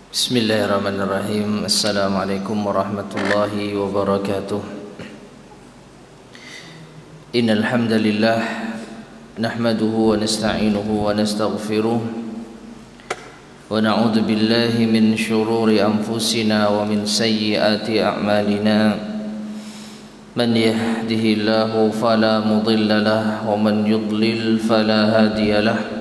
Bismillahirrahmanirrahim. Assalamualaikum warahmatullahi wabarakatuh. Innal hamdalillah nahmaduhu wa nasta'inuhu wa nastaghfiruh wa na'udzu billahi min shururi anfusina wa min sayyiati a'malina. Man yahdihillahu fala mudilla lahu wa man yudlil fala hadiya lahu.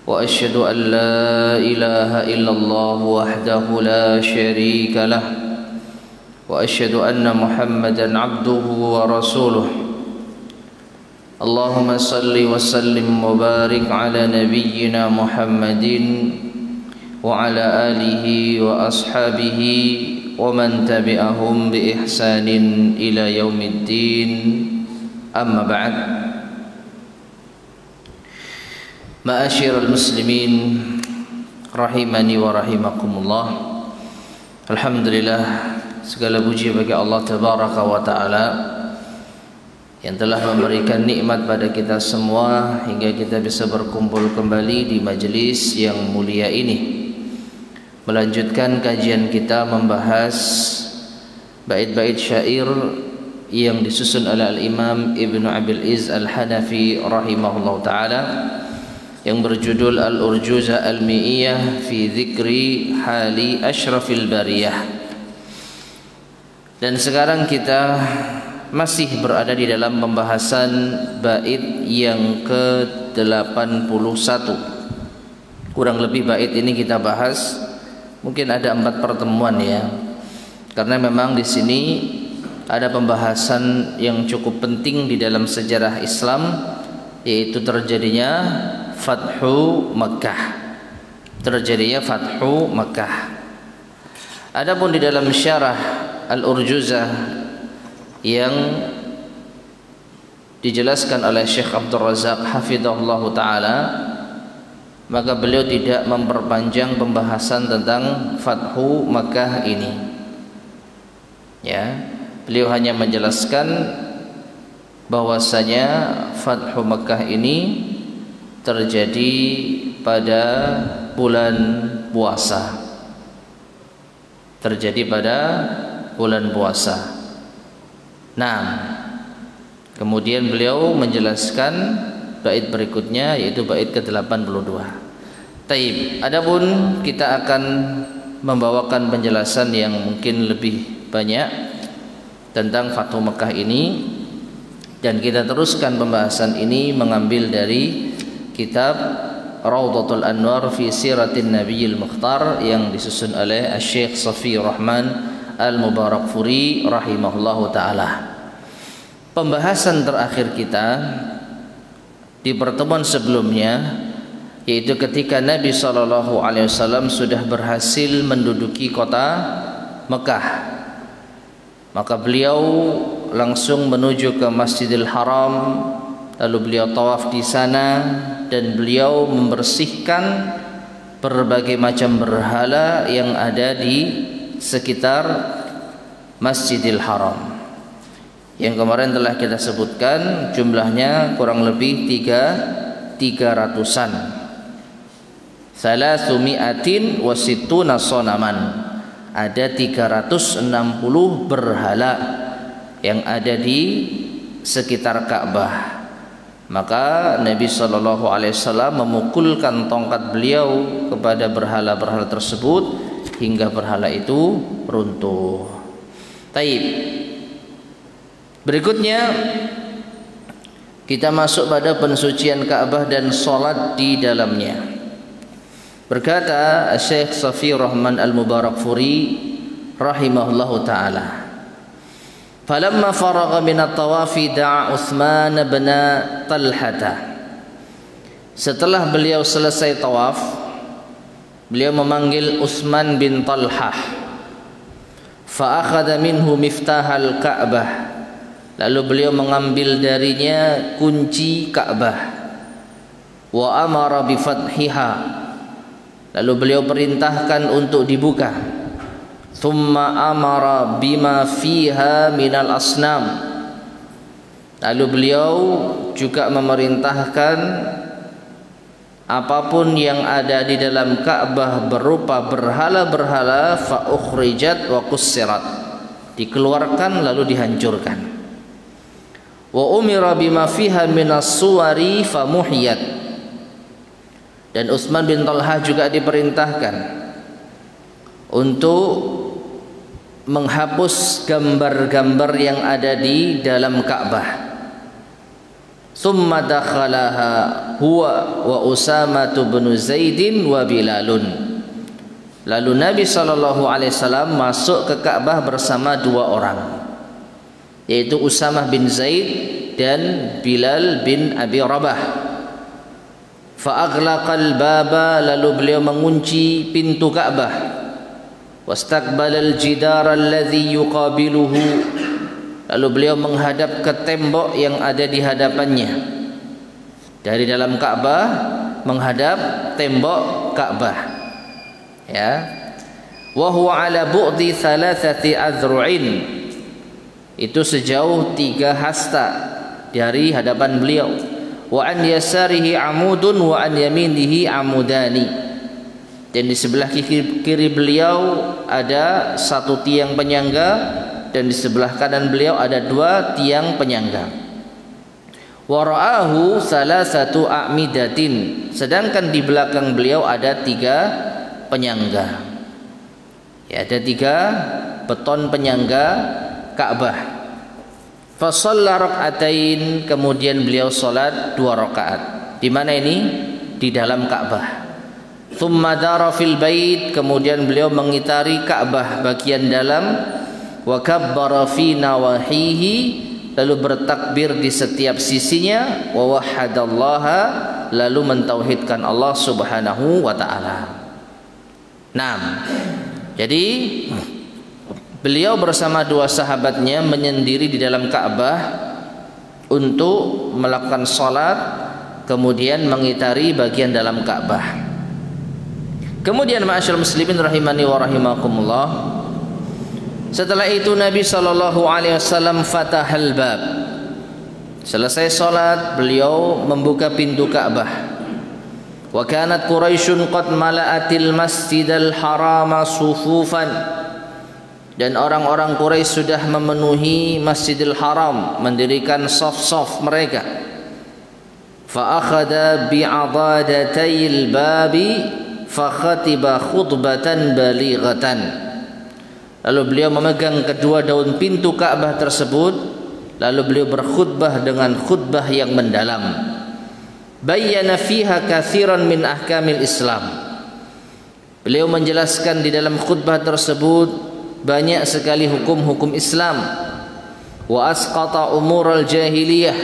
وأشهد أن لا إله إلا الله وحده لا شريك له وأشهد أن محمدا عبده ورسوله. اللهم صل وسلم وبارك على نبينا محمد وعلى آله وأصحابه ومن تبعهم بإحسان إلى يوم الدين. أما بعد. Ma'asyiral muslimin rahimani wa rahimakumullah. Alhamdulillah, segala puji bagi Allah tabaraka wa taala yang telah memberikan nikmat pada kita semua hingga kita bisa berkumpul kembali di majelis yang mulia ini, melanjutkan kajian kita membahas bait-bait syair yang disusun oleh Al-Imam Ibnu Abil Izz Al-Hanafi rahimahullah ta'ala yang berjudul Al-Urjuzah Al-Mi'iyah fi Dzikri Hali Asyrafil Bariyah. Dan sekarang kita masih berada di dalam pembahasan bait yang ke-81. Kurang lebih bait ini kita bahas mungkin ada 4 pertemuan ya. Karena memang di sini ada pembahasan yang cukup penting di dalam sejarah Islam, yaitu terjadinya Fathu Makkah. Adapun di dalam syarah Al-Urjuzah yang dijelaskan oleh Syekh Abdul Razak hafizahullah taala, maka beliau tidak memperpanjang pembahasan tentang Fathu Makkah ini. Ya, beliau hanya menjelaskan bahwasanya Fathu Makkah ini terjadi pada bulan puasa. Nah, kemudian beliau menjelaskan bait berikutnya, yaitu bait ke-82. Taib. Adapun kita akan membawakan penjelasan yang mungkin lebih banyak tentang Fathu Makkah ini, dan kita teruskan pembahasan ini mengambil dari kitab Raudhatul Anwar fi Siratin Nabiyil Mukhtar yang disusun oleh Syekh Safi Rahman Al-Mubarakfuri rahimahullahu taala. Pembahasan terakhir kita di pertemuan sebelumnya, yaitu ketika Nabi SAW sudah berhasil menduduki kota Mekah, maka beliau langsung menuju ke Masjidil Haram. Lalu beliau tawaf di sana dan beliau membersihkan berbagai macam berhala yang ada di sekitar Masjidil Haram, yang kemarin telah kita sebutkan jumlahnya kurang lebih 300-an. Salasumi'atin wasittuna sonaman. Ada 360 berhala yang ada di sekitar Ka'bah. Maka Nabi SAW memukulkan tongkat beliau kepada berhala-berhala tersebut hingga berhala itu runtuh. Taib. Berikutnya kita masuk pada pensucian Ka'bah dan sholat di dalamnya. Berkata Syekh Safi Rahman Al-Mubarakfuri rahimahullahu ta'ala, falamma faragha min at-tawafi da'a Utsman bin Talhata. Setelah beliau selesai tawaf, beliau memanggil Utsman bin Talhah. Fa akhadha minhu miftahal Ka'bah. Lalu beliau mengambil darinya kunci Ka'bah. Wa amara bi fathiha. Lalu beliau perintahkan untuk dibuka. Thumma amara bima fiha minal asnam. Lalu beliau juga memerintahkan apapun yang ada di dalam Ka'bah berupa berhala-berhala fa ukhrijat wa qussirat, dikeluarkan lalu dihancurkan. Wa umira bima fiha minas suwari fa muhiyat, dan Utsman bin Talha juga diperintahkan untuk menghapus gambar-gambar yang ada di dalam Ka'bah. Summa dakhalaha huwa wa Usamah bin Zaidin wa Bilalun. Lalu Nabi SAW masuk ke Ka'bah bersama dua orang, yaitu Usamah bin Zaid dan Bilal bin Abi Rabah. Fa aghlaqal baba, lalu beliau mengunci pintu Ka'bah. Wastaqbalal jidar alladhi yuqabiluhu, lalu beliau menghadap ke tembok yang ada di hadapannya. Dari dalam Ka'bah menghadap tembok Ka'bah, ya. Wa huwa ala bu'di thalathati azru'in, itu sejauh 3 hasta dari hadapan beliau. Wa an yasarihi amudun wa an yaminihi amudani, dan di sebelah kiri beliau ada 1 tiang penyangga, dan di sebelah kanan beliau ada 2 tiang penyangga. Wa ra'ahu salasatu a'midatin, sedangkan di belakang beliau ada 3 penyangga. Ya, ada 3 beton penyangga Ka'bah. Fa shalla rak'atain, kemudian beliau salat 2 rakaat. Di mana ini? Di dalam Ka'bah. Thumma dara fil bait, kemudian beliau mengitari Ka'bah bagian dalam. Wa kabbara fi nawahihi, lalu bertakbir di setiap sisinya. Wa wahadallaha, lalu mentauhidkan Allah Subhanahu wa taala. Nah, jadi beliau bersama 2 sahabatnya menyendiri di dalam Ka'bah untuk melakukan salat, kemudian mengitari bagian dalam Ka'bah. Kemudian ma'asyiral muslimin rahimani wa rahimakumullah, setelah itu Nabi SAW fatahal bab. Selesai salat, beliau membuka pintu Ka'bah. Wa kanat Quraisyun qad mala'atil masjidal harama sufufan, dan orang-orang Quraisy sudah memenuhi Masjidil Haram, mendirikan saf-saf mereka. Fa akhadha bi'adadatayil babi fa khatiba khutbatan balighatan, lalu beliau memegang kedua daun pintu Ka'bah tersebut, lalu beliau berkhutbah dengan khutbah yang mendalam. Bayyana fiha katsiran min ahkamil Islam, beliau menjelaskan di dalam khutbah tersebut banyak sekali hukum-hukum Islam. Wa asqata umural jahiliyah,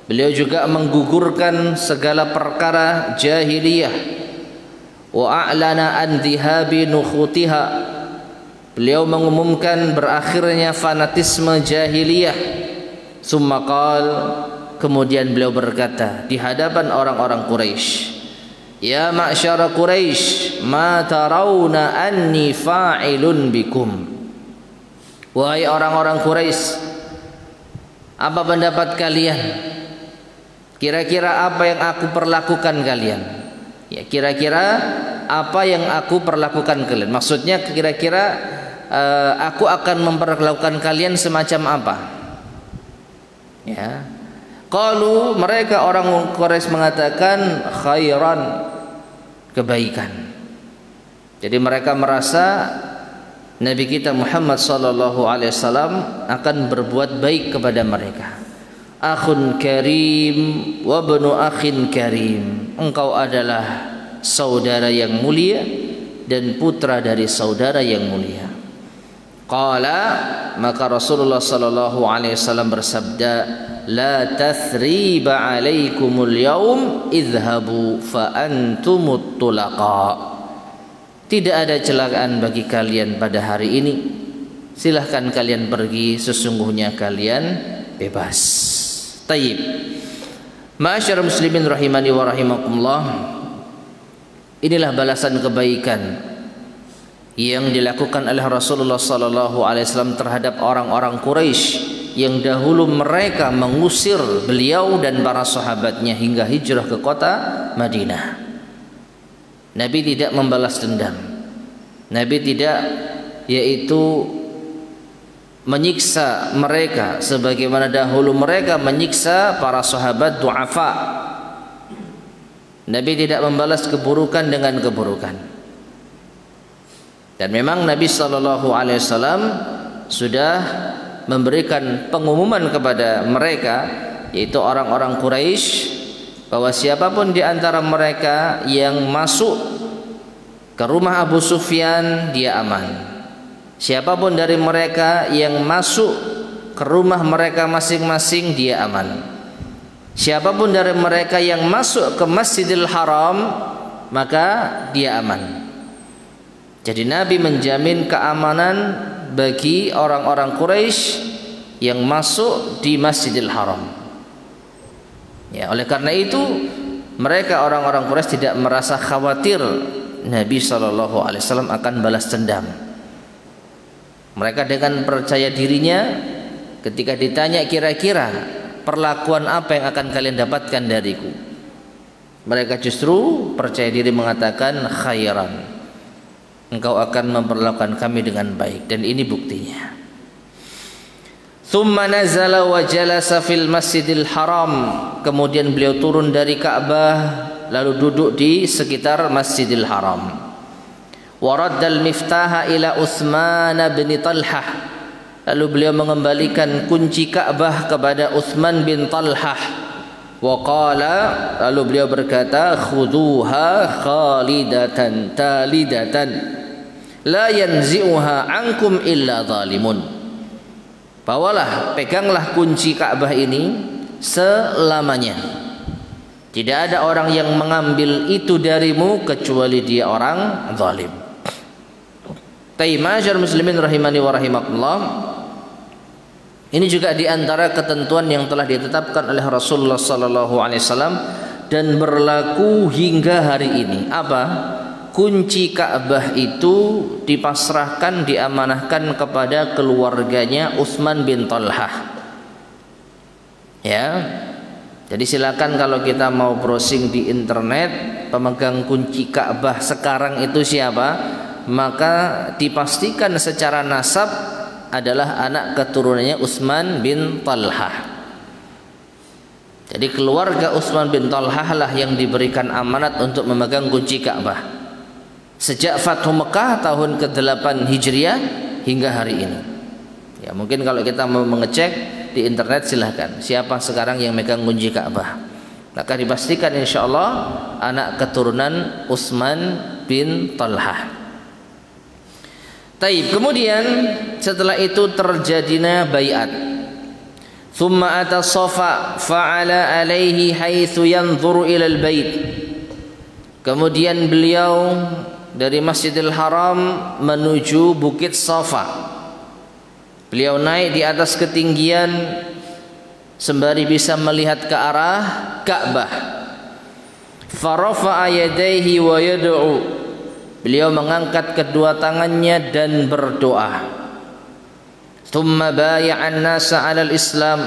beliau juga menggugurkan segala perkara jahiliyah. Wa a'lana an dhihabi nukhutiha, beliau mengumumkan berakhirnya fanatisme jahiliyah. Summa qal, kemudian beliau berkata di hadapan orang-orang Quraisy, ya ma'syara Quraisy, ma tarawna anni fa'ilun bikum. Wahai orang-orang Quraisy, apa pendapat kalian? Kira-kira apa yang aku perlakukan kalian? Ya, kira-kira apa yang aku perlakukan kalian? Maksudnya kira-kira aku akan memperlakukan kalian semacam apa? Ya. Qalu, mereka orang Quraisy mengatakan khairan, kebaikan. Jadi mereka merasa Nabi kita Muhammad SAW akan berbuat baik kepada mereka. Akhun karim wa ibnu akhin karim, engkau adalah saudara yang mulia dan putra dari saudara yang mulia. Qala, maka Rasulullah SAW bersabda, la tathriba alaikumul yaum idhabu fa antumut tulaqa. Tidak ada celaan bagi kalian pada hari ini, silahkan kalian pergi, sesungguhnya kalian bebas. Tayyib. Ma'asyiral muslimin rahimani wa rahimakumullah, inilah balasan kebaikan yang dilakukan oleh Rasulullah SAW terhadap orang-orang Quraisy yang dahulu mereka mengusir beliau dan para sahabatnya hingga hijrah ke kota Madinah. Nabi tidak membalas dendam. Nabi tidak menyiksa mereka sebagaimana dahulu mereka menyiksa para sahabat du'afa. Nabi tidak membalas keburukan dengan keburukan. Dan memang Nabi SAW sudah memberikan pengumuman kepada mereka, yaitu orang-orang Quraisy, bahwa siapapun di antara mereka yang masuk ke rumah Abu Sufyan dia aman. Siapapun dari mereka yang masuk ke rumah mereka masing-masing dia aman. Siapapun dari mereka yang masuk ke Masjidil Haram maka dia aman. Jadi Nabi menjamin keamanan bagi orang-orang Quraisy yang masuk di Masjidil Haram. Ya, oleh karena itu mereka orang-orang Quraisy tidak merasa khawatir Nabi SAW akan balas dendam. Mereka dengan percaya dirinya ketika ditanya kira-kira perlakuan apa yang akan kalian dapatkan dariku, mereka justru percaya diri mengatakan khairan, engkau akan memperlakukan kami dengan baik. Dan ini buktinya. Thumma nazala wa jalasa fil Masjidil Haram. Kemudian beliau turun dari Ka'bah lalu duduk di sekitar Masjidil Haram. Wa raddal miftaha ila Utsman bin Talhah. Lalu beliau mengembalikan kunci Ka'bah kepada Utsman bin Talhah. Wa qala, lalu beliau berkata, khuduha khalidatan talidatan la yanzi'uha ankum illa zalimun. Bawalah, peganglah kunci Ka'bah ini selamanya. Tidak ada orang yang mengambil itu darimu kecuali dia orang zalim. Ma'asyiral muslimin rahimani wa rahimakumullah. Ini juga di antara ketentuan yang telah ditetapkan oleh Rasulullah sallallahu alaihi wasallam dan berlaku hingga hari ini. Apa? Kunci Ka'bah itu dipasrahkan, diamanahkan kepada keluarganya Utsman bin Talhah. Ya. Jadi silakan kalau kita mau browsing di internet pemegang kunci Ka'bah sekarang itu siapa, maka dipastikan secara nasab adalah anak keturunannya Utsman bin Talhah. Jadi keluarga Utsman bin Talhah lah yang diberikan amanat untuk memegang kunci Ka'bah sejak Fathu Mekah tahun ke-8 Hijriah hingga hari ini. Ya, mungkin kalau kita mau mengecek di internet silahkan siapa sekarang yang megang kunci Ka'bah, maka dipastikan insyaallah anak keturunan Utsman bin Talhah. Taib. Kemudian setelah itu terjadinya baiat. Thumma ata Safa fa'ala alaihi haitsu yanzuru ila al-bait. Kemudian beliau dari Masjidil Haram menuju Bukit Safa. Beliau naik di atas ketinggian sembari bisa melihat ke arah Ka'bah. Farafa'a yadayhi wa yad'u. Beliau mengangkat kedua tangannya dan berdoa. Tsumma bay'an nasa 'alal Islam.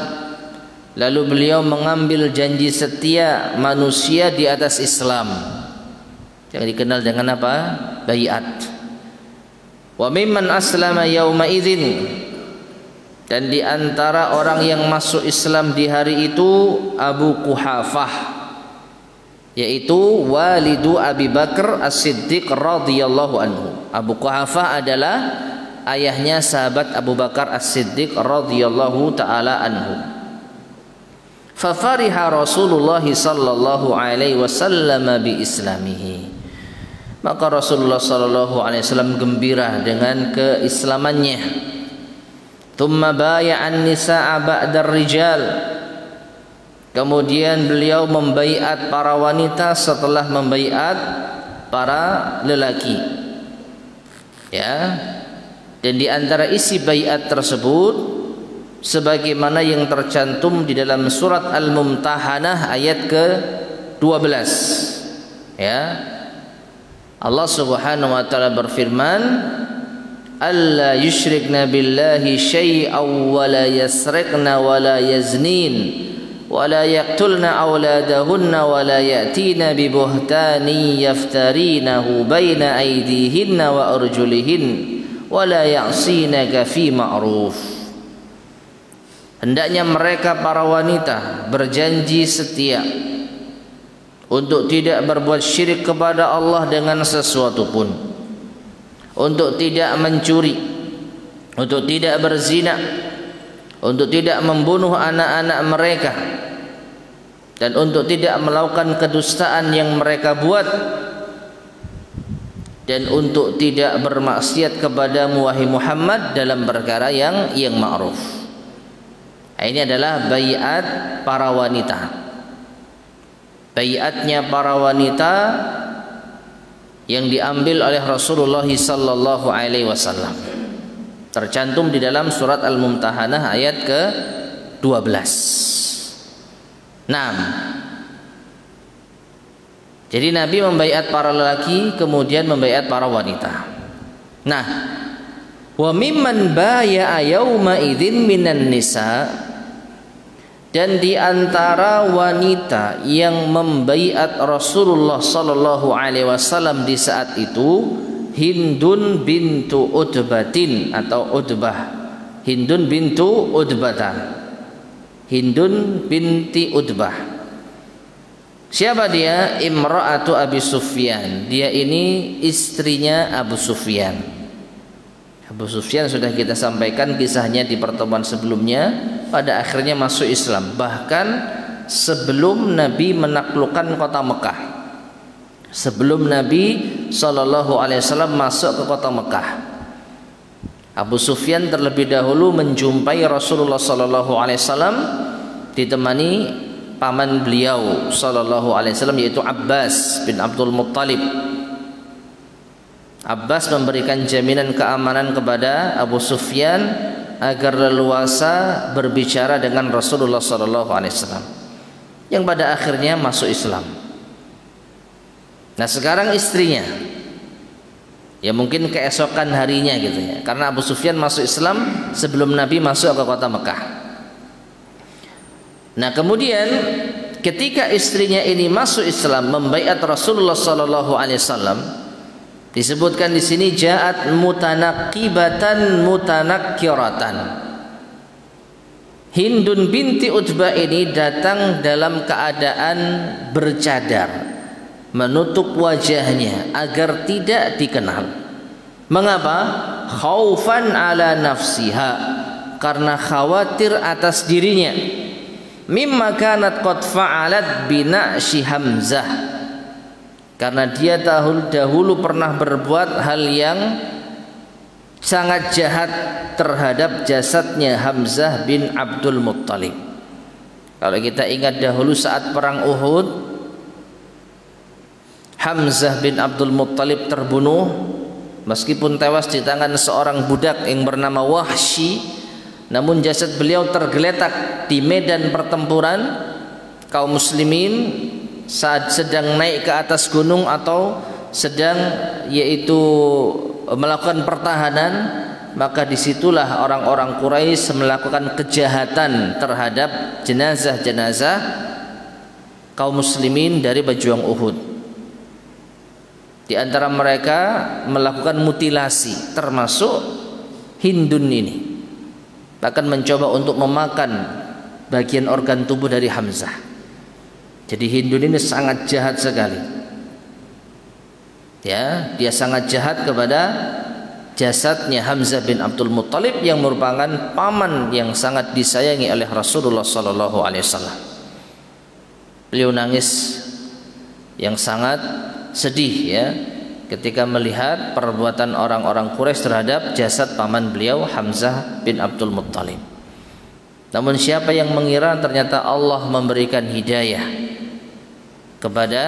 Lalu beliau mengambil janji setia manusia di atas Islam. Yang dikenal dengan apa? Baiat. Wa mimman aslama yauma idzin. Dan di antara orang yang masuk Islam di hari itu Abu Quhafah, yaitu walidu Abi Bakar As-Siddiq radhiyallahu anhu. Abu Quhafah adalah ayahnya sahabat Abu Bakar As-Siddiq radhiyallahu taala anhu. Fa fariha Rasulullah sallallahu alaihi wasallam bi islamihi. Maka Rasulullah sallallahu alaihi wasallam gembira dengan keislamannya. Tsumma bay'an nisaa ba'da rijal. Kemudian beliau membaiat para wanita setelah membaiat para lelaki. Ya. Dan di antara isi baiat tersebut sebagaimana yang tercantum di dalam surat Al-Mumtahanah ayat ke-12. Ya. Allah Subhanahu wa taala berfirman, alla yusyrikna billahi syai'an wa la yasriqna wa la yaznin wa la yaqtulna auladahunna wa la ya'tina bi buhtanin yaftarinahu baina aydihinna wa arjulihin wa la ya'sinaka fi ma'ruf. Hendaknya mereka para wanita berjanji setia untuk tidak berbuat syirik kepada Allah dengan sesuatu pun, untuk tidak mencuri, untuk tidak berzina, untuk tidak membunuh anak-anak mereka, dan untuk tidak melakukan kedustaan yang mereka buat, dan untuk tidak bermaksiat kepadamu wahai Muhammad dalam perkara yang ma'ruf. Ini adalah baiat para wanita. Baiatnya para wanita yang diambil oleh Rasulullah sallallahu alaihi wasallam. Tercantum di dalam surat Al-Mumtahanah ayat ke-12. 6. Jadi Nabi membaiat para lelaki, kemudian membaiat para wanita. Nah, wa mimman baya'a yauma idzin minan nisa, dan di antara wanita yang membaiat Rasulullah sallallahu alaihi wasallam di saat itu Hindun bintu Utbatin atau Utbah. Hindun bintu Utbatan. Hindun binti Utbah. Siapa dia? Imra'atu Abi Sufyan. Dia ini istrinya Abu Sufyan. Abu Sufyan sudah kita sampaikan kisahnya di pertemuan sebelumnya. Pada akhirnya masuk Islam, bahkan sebelum Nabi menaklukkan kota Mekah. Sebelum Nabi SAW masuk ke kota Mekah, Abu Sufyan terlebih dahulu menjumpai Rasulullah SAW ditemani paman beliau SAW, yaitu Abbas bin Abdul Muttalib. Abbas memberikan jaminan keamanan kepada Abu Sufyan agar leluasa berbicara dengan Rasulullah SAW, yang pada akhirnya masuk Islam. Nah, sekarang istrinya, ya mungkin keesokan harinya gitu ya, karena Abu Sufyan masuk Islam sebelum Nabi masuk ke kota Mekah. Nah, kemudian ketika istrinya ini masuk Islam, membaiat Rasulullah SAW, disebutkan di sini ja'at mutanaqibatan mutanakkiratan. Hindun binti Utbah ini datang dalam keadaan bercadar, menutup wajahnya agar tidak dikenal. Mengapa? Khaufan ala nafsiha, karena khawatir atas dirinya. Mimma kanat qad fa'alat bina'shi Hamzah, karena dia dahulu pernah berbuat hal yang sangat jahat terhadap jasadnya Hamzah bin Abdul Muttalib. Kalau kita ingat dahulu saat perang Uhud, Hamzah bin Abdul Muttalib terbunuh meskipun tewas di tangan seorang budak yang bernama Wahsy, namun jasad beliau tergeletak di medan pertempuran. Kaum muslimin saat sedang naik ke atas gunung atau sedang yaitu melakukan pertahanan, maka disitulah orang-orang Quraisy melakukan kejahatan terhadap jenazah-jenazah kaum muslimin dari pejuang Uhud. Di antara mereka melakukan mutilasi, termasuk Hindun ini, bahkan mencoba untuk memakan bagian organ tubuh dari Hamzah. Jadi Hindun ini sangat jahat sekali. Ya, dia sangat jahat kepada jasadnya Hamzah bin Abdul Muttalib yang merupakan paman yang sangat disayangi oleh Rasulullah SAW. Beliau nangis yang sangat sedih ya ketika melihat perbuatan orang-orang Quraisy terhadap jasad paman beliau Hamzah bin Abdul Muttalib. Namun siapa yang mengira ternyata Allah memberikan hidayah kepada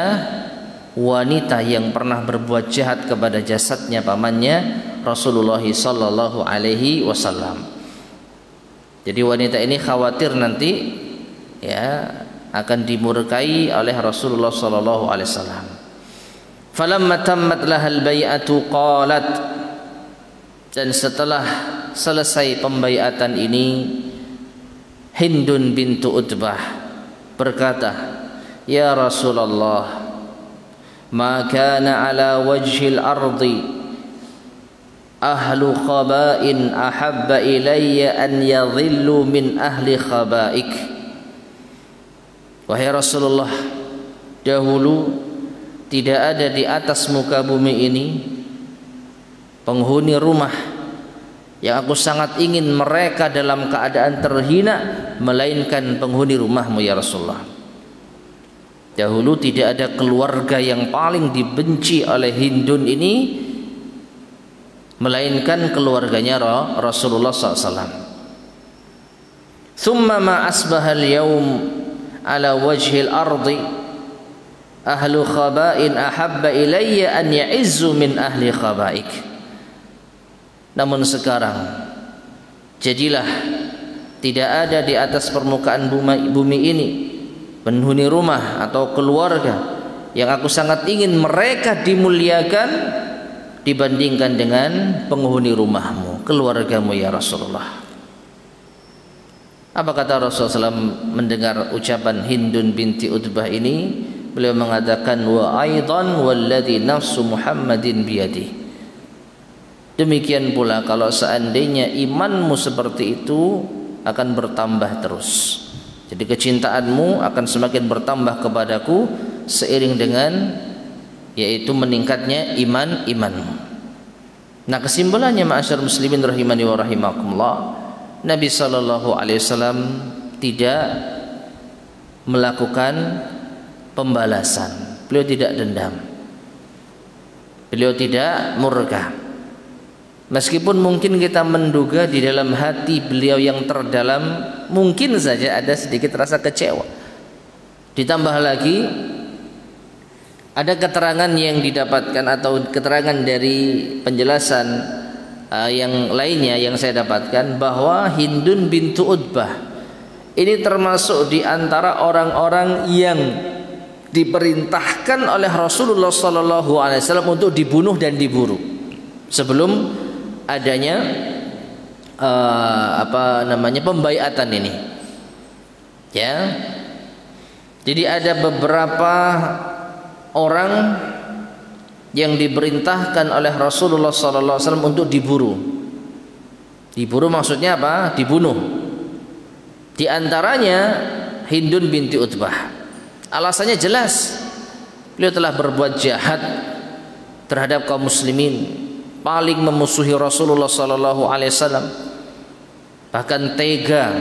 wanita yang pernah berbuat jahat kepada jasadnya pamannya Rasulullah sallallahu alaihi wasallam. Jadi wanita ini khawatir nanti ya akan dimurkai oleh Rasulullah sallallahu alaihi wasallam. Falamma tammat lahal bai'atu qalat, Dan setelah selesai pembaiatan ini, Hindun bintu Utbah berkata, "Ya Rasulullah, ma kana ala wajhil ardi ahlu khaba'in ahabba ilayya an yadhillu min ahli khaba'ik." Wahai Rasulullah, dahulu tidak ada di atas muka bumi ini penghuni rumah yang aku sangat ingin mereka dalam keadaan terhina melainkan penghuni rumahmu ya Rasulullah. Dahulu tidak ada keluarga yang paling dibenci oleh Hindun ini melainkan keluarganya Rasulullah SAW. Thumma ma asbaha al-yawm ala wajhil ardi ahlu khaba'in ahabba ilayya an ya'izzu min ahli khaba'ik. Namun sekarang jadilah tidak ada di atas permukaan bumi ini penghuni rumah atau keluarga yang aku sangat ingin mereka dimuliakan dibandingkan dengan penghuni rumahmu, keluargamu ya Rasulullah. Apa kata Rasulullah SAW mendengar ucapan Hindun binti Utbah ini? Beliau mengatakan, wa aidan walladhi nafsu Muhammadin biyadihi. Demikian pula kalau seandainya imanmu seperti itu akan bertambah terus. Jadi kecintaanmu akan semakin bertambah kepadaku seiring dengan yaitu meningkatnya imanmu. Nah, kesimpulannya ma'asyar muslimin rahimani wa rahimakumullah, Nabi sallallahu alaihi wasallam tidak melakukan pembalasan. Beliau tidak dendam. Beliau tidak murka. Meskipun mungkin kita menduga di dalam hati beliau yang terdalam mungkin saja ada sedikit rasa kecewa. Ditambah lagi ada keterangan yang didapatkan atau keterangan dari penjelasan yang lainnya yang saya dapatkan bahwa Hindun bintu Utbah ini termasuk di antara orang-orang yang diperintahkan oleh Rasulullah SAW untuk dibunuh dan diburu sebelum adanya pembaiatan ini, ya. Jadi ada beberapa orang yang diperintahkan oleh Rasulullah SAW untuk diburu. Diburu maksudnya apa? Dibunuh. Di antaranya Hindun binti Utbah. Alasannya jelas, beliau telah berbuat jahat terhadap kaum muslimin, paling memusuhi Rasulullah sallallahu alaihi wasallam, bahkan tega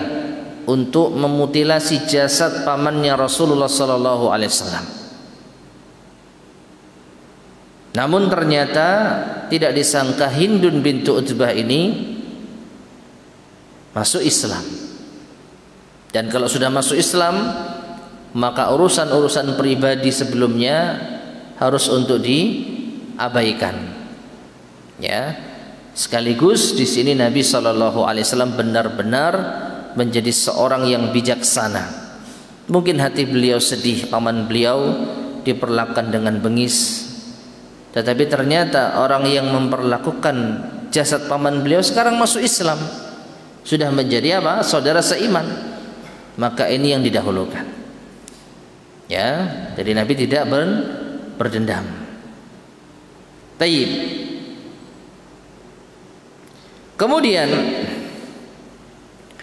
untuk memutilasi jasad pamannya Rasulullah sallallahu alaihi wasallam. Namun ternyata tidak disangka Hindun bintu Utbah ini masuk Islam. Dan kalau sudah masuk Islam, maka urusan-urusan pribadi sebelumnya harus untuk diabaikan. Ya, sekaligus di sini Nabi Shallallahu Alaihi Wasallam benar-benar menjadi seorang yang bijaksana. Mungkin hati beliau sedih, paman beliau diperlakukan dengan bengis, tetapi ternyata orang yang memperlakukan jasad paman beliau sekarang masuk Islam, sudah menjadi apa? Saudara seiman. Maka ini yang didahulukan. Ya, jadi Nabi tidak berdendam. Tayyib. Kemudian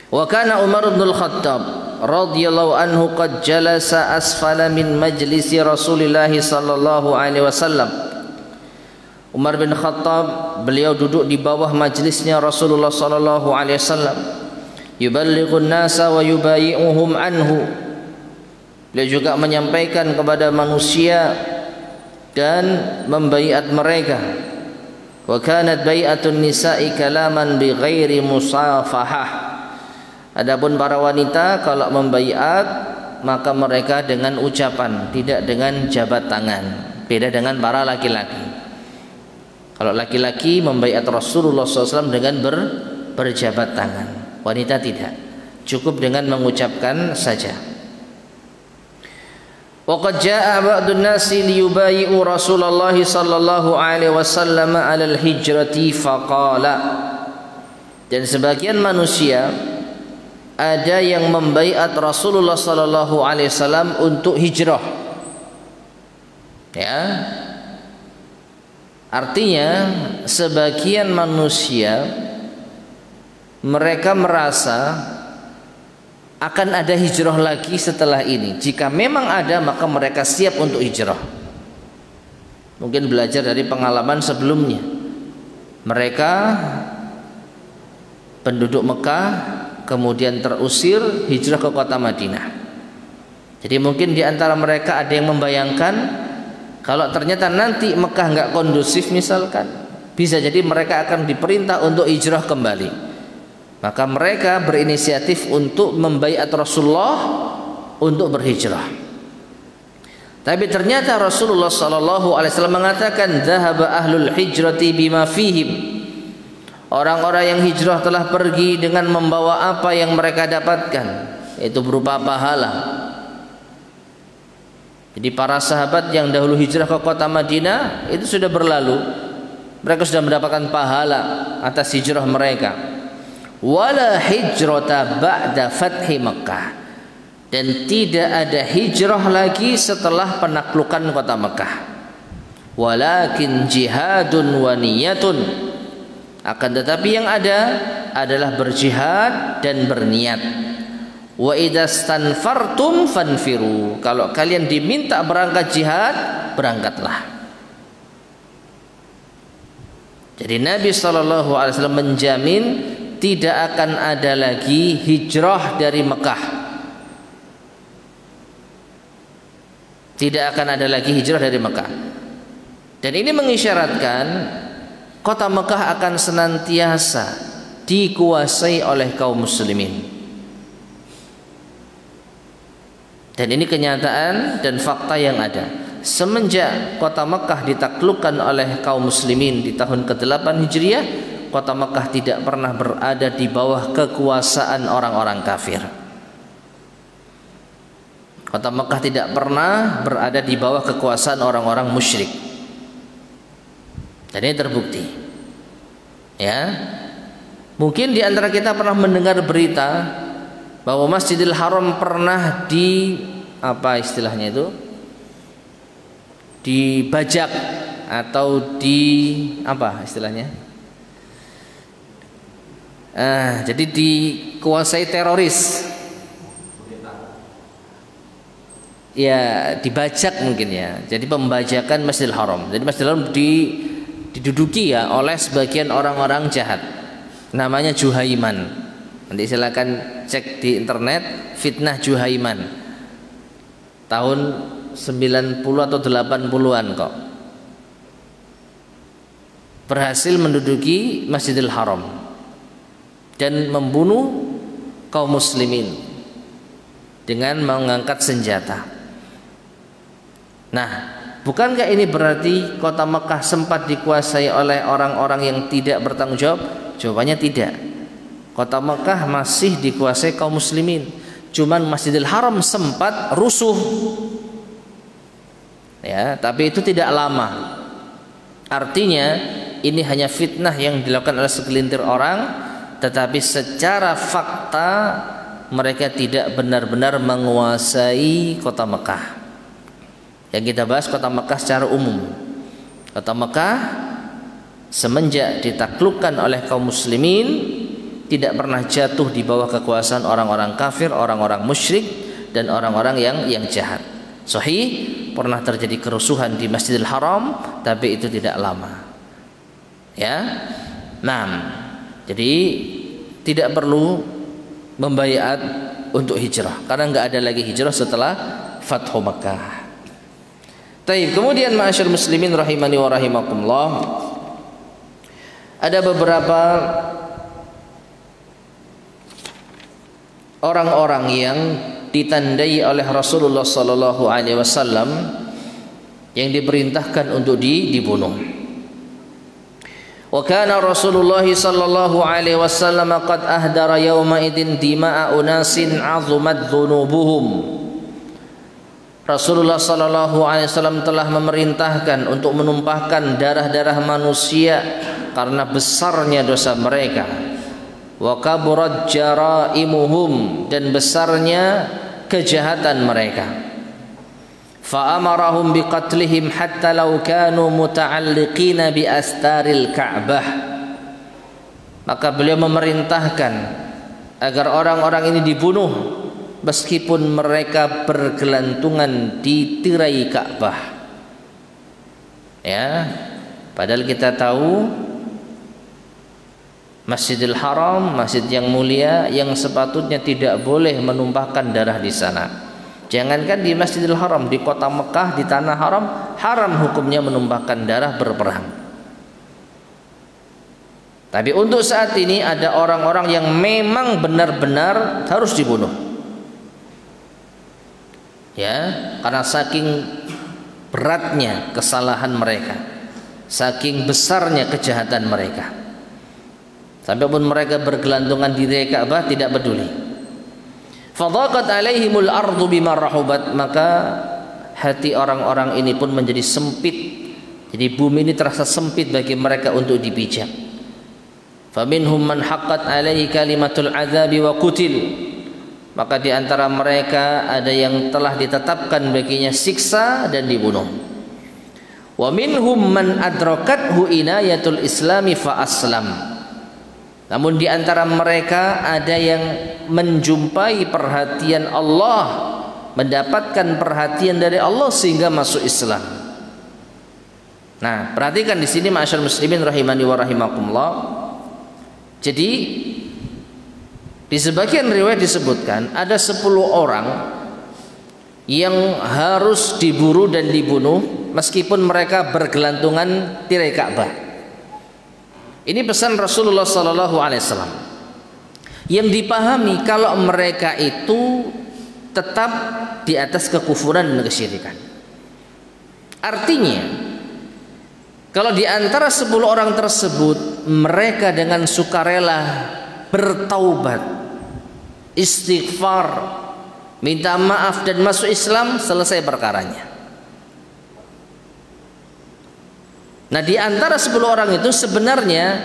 wa kana Umar bin Al-Khattab radhiyallahu anhu qad jalasa asfala min majlisi Rasulillah sallallahu alaihi wasallam. Umar bin Khattab beliau duduk di bawah majlisnya Rasulullah sallallahu alaihi wasallam. Yuballighun nasa wa yubayi'uhum anhu. Beliau juga menyampaikan kepada manusia dan membaiat mereka. Wa kanat bai'atun nisa'i kalaman bi ghairi musafahah. Adapun para wanita kalau membaiat maka mereka dengan ucapan, tidak dengan jabat tangan. Beda dengan para laki-laki. Kalau laki-laki membaiat Rasulullah SAW dengan berjabat tangan, wanita tidak, cukup dengan mengucapkan saja. Wa qad jaa'a ba'dun nasi liyubayi'u Rasulullah sallallahu alaihi wasallam 'ala al-hijrati faqala. Dan sebagian manusia ada yang membaiat Rasulullah sallallahu alaihi wasallam untuk hijrah. Ya. Artinya sebagian manusia mereka merasa akan ada hijrah lagi setelah ini. Jika memang ada, maka mereka siap untuk hijrah. Mungkin belajar dari pengalaman sebelumnya. Mereka penduduk Mekah kemudian terusir hijrah ke kota Madinah. Jadi mungkin di antara mereka ada yang membayangkan kalau ternyata nanti Mekah nggak kondusif misalkan, bisa jadi mereka akan diperintah untuk hijrah kembali. Maka mereka berinisiatif untuk membaiat Rasulullah untuk berhijrah. Tapi ternyata Rasulullah sallallahu alaihi wasallam mengatakan dzahaba ahlul hijrati bima fihim. Orang-orang yang hijrah telah pergi dengan membawa apa yang mereka dapatkan, yaitu berupa pahala. Jadi para sahabat yang dahulu hijrah ke kota Madinah itu sudah berlalu. Mereka sudah mendapatkan pahala atas hijrah mereka. Wala hijrata ba'da fathi Makkah. Dan tidak ada hijrah lagi setelah penaklukan kota Mekah. Walakin jihadun wa niyatun. Akan tetapi yang ada adalah berjihad dan berniat. Wa idastanfartum fanfiru. Kalau kalian diminta berangkat jihad, berangkatlah. Jadi Nabi SAW menjamin tidak akan ada lagi hijrah dari Mekah. Tidak akan ada lagi hijrah dari Mekah. Dan ini mengisyaratkan kota Mekah akan senantiasa dikuasai oleh kaum muslimin. Dan ini kenyataan dan fakta yang ada. Semenjak kota Mekah ditaklukkan oleh kaum muslimin di tahun ke-8 Hijriah, kota Mekah tidak pernah berada di bawah kekuasaan orang-orang kafir. Kota Mekah tidak pernah berada di bawah kekuasaan orang-orang musyrik. Dan ini terbukti. Ya. Mungkin di antara kita pernah mendengar berita bahwa Masjidil Haram pernah apa istilahnya itu? Dibajak atau apa istilahnya? Jadi dikuasai teroris. Ya, dibajak mungkin ya. Jadi pembajakan Masjidil Haram. Jadi Masjidil Haram diduduki ya oleh sebagian orang-orang jahat. Namanya Juhaiman. Nanti silakan cek di internet fitnah Juhaiman. Tahun 90 atau 80-an kok. Berhasil menduduki Masjidil Haram dan membunuh kaum muslimin dengan mengangkat senjata. Nah, bukankah ini berarti kota Mekah sempat dikuasai oleh orang-orang yang tidak bertanggung jawab? Jawabannya tidak. Kota Mekah masih dikuasai kaum muslimin. Cuman Masjidil Haram sempat rusuh. Ya, tapi itu tidak lama. Artinya ini hanya fitnah yang dilakukan oleh segelintir orang, tetapi secara fakta mereka tidak benar-benar menguasai kota Mekah. Yang kita bahas kota Mekah secara umum. Kota Mekah semenjak ditaklukkan oleh kaum muslimin tidak pernah jatuh di bawah kekuasaan orang-orang kafir, orang-orang musyrik dan orang-orang yang jahat. Sahih, pernah terjadi kerusuhan di Masjidil Haram, tapi itu tidak lama. Ya. Nah, jadi tidak perlu membaiat untuk hijrah karena nggak ada lagi hijrah setelah Fathu Makkah. Taib. Kemudian ma'asyar muslimin rahimani wa rahimakumullah, ada beberapa orang-orang yang ditandai oleh Rasulullah sallallahu alaihi wasallam yang diperintahkan untuk dibunuh. Wa kana Rasulullah sallallahu alaihi wasallam qad ahdara yawma idzin dima'a unasin 'azumat dzunubuhum. Rasulullah sallallahu alaihi wasallam telah memerintahkan untuk menumpahkan darah-darah manusia karena besarnya dosa mereka. Wa kaburat jaraimuhum, dan besarnya kejahatan mereka. Fa amarahum biqatlihim hatta law kanu muta'alliqina bi astaril Ka'bah. Maka beliau memerintahkan agar orang-orang ini dibunuh meskipun mereka bergelantungan di tirai Ka'bah. Ya, padahal kita tahu Masjidil Haram, masjid yang mulia yang sepatutnya tidak boleh menumpahkan darah di sana. Jangankan di Masjidil Haram, di kota Mekah, di tanah haram, haram hukumnya menumpahkan darah berperang. Tapi untuk saat ini ada orang-orang yang memang benar-benar harus dibunuh. Ya, karena saking beratnya kesalahan mereka, saking besarnya kejahatan mereka. Sampai pun mereka bergelantungan di Ka'bah tidak peduli. Fadaqat alaihimul ardu bima rahubat, maka hati orang-orang ini pun menjadi sempit. Jadi bumi ini terasa sempit bagi mereka untuk dipijak. Faminhum man haqqat alaihi kalimatul azabi wa qutil. Maka di antara mereka ada yang telah ditetapkan baginya siksa dan dibunuh. Wa minhum man adrakathu inayatul islami fa aslam. Namun di antara mereka ada yang menjumpai perhatian Allah, mendapatkan perhatian dari Allah sehingga masuk Islam. Nah, perhatikan di sini ma'asyar muslimin rahimani wa rahimakumullah. Jadi di sebagian riwayat disebutkan ada 10 orang yang harus diburu dan dibunuh meskipun mereka bergelantungan tirai Ka'bah. Ini pesan Rasulullah sallallahu alaihi wasallam. Yang dipahami kalau mereka itu tetap di atas kekufuran dan kesyirikan. Artinya, kalau di antara 10 orang tersebut mereka dengan sukarela bertaubat, istighfar, minta maaf dan masuk Islam, selesai perkaranya. Nah, di antara 10 orang itu sebenarnya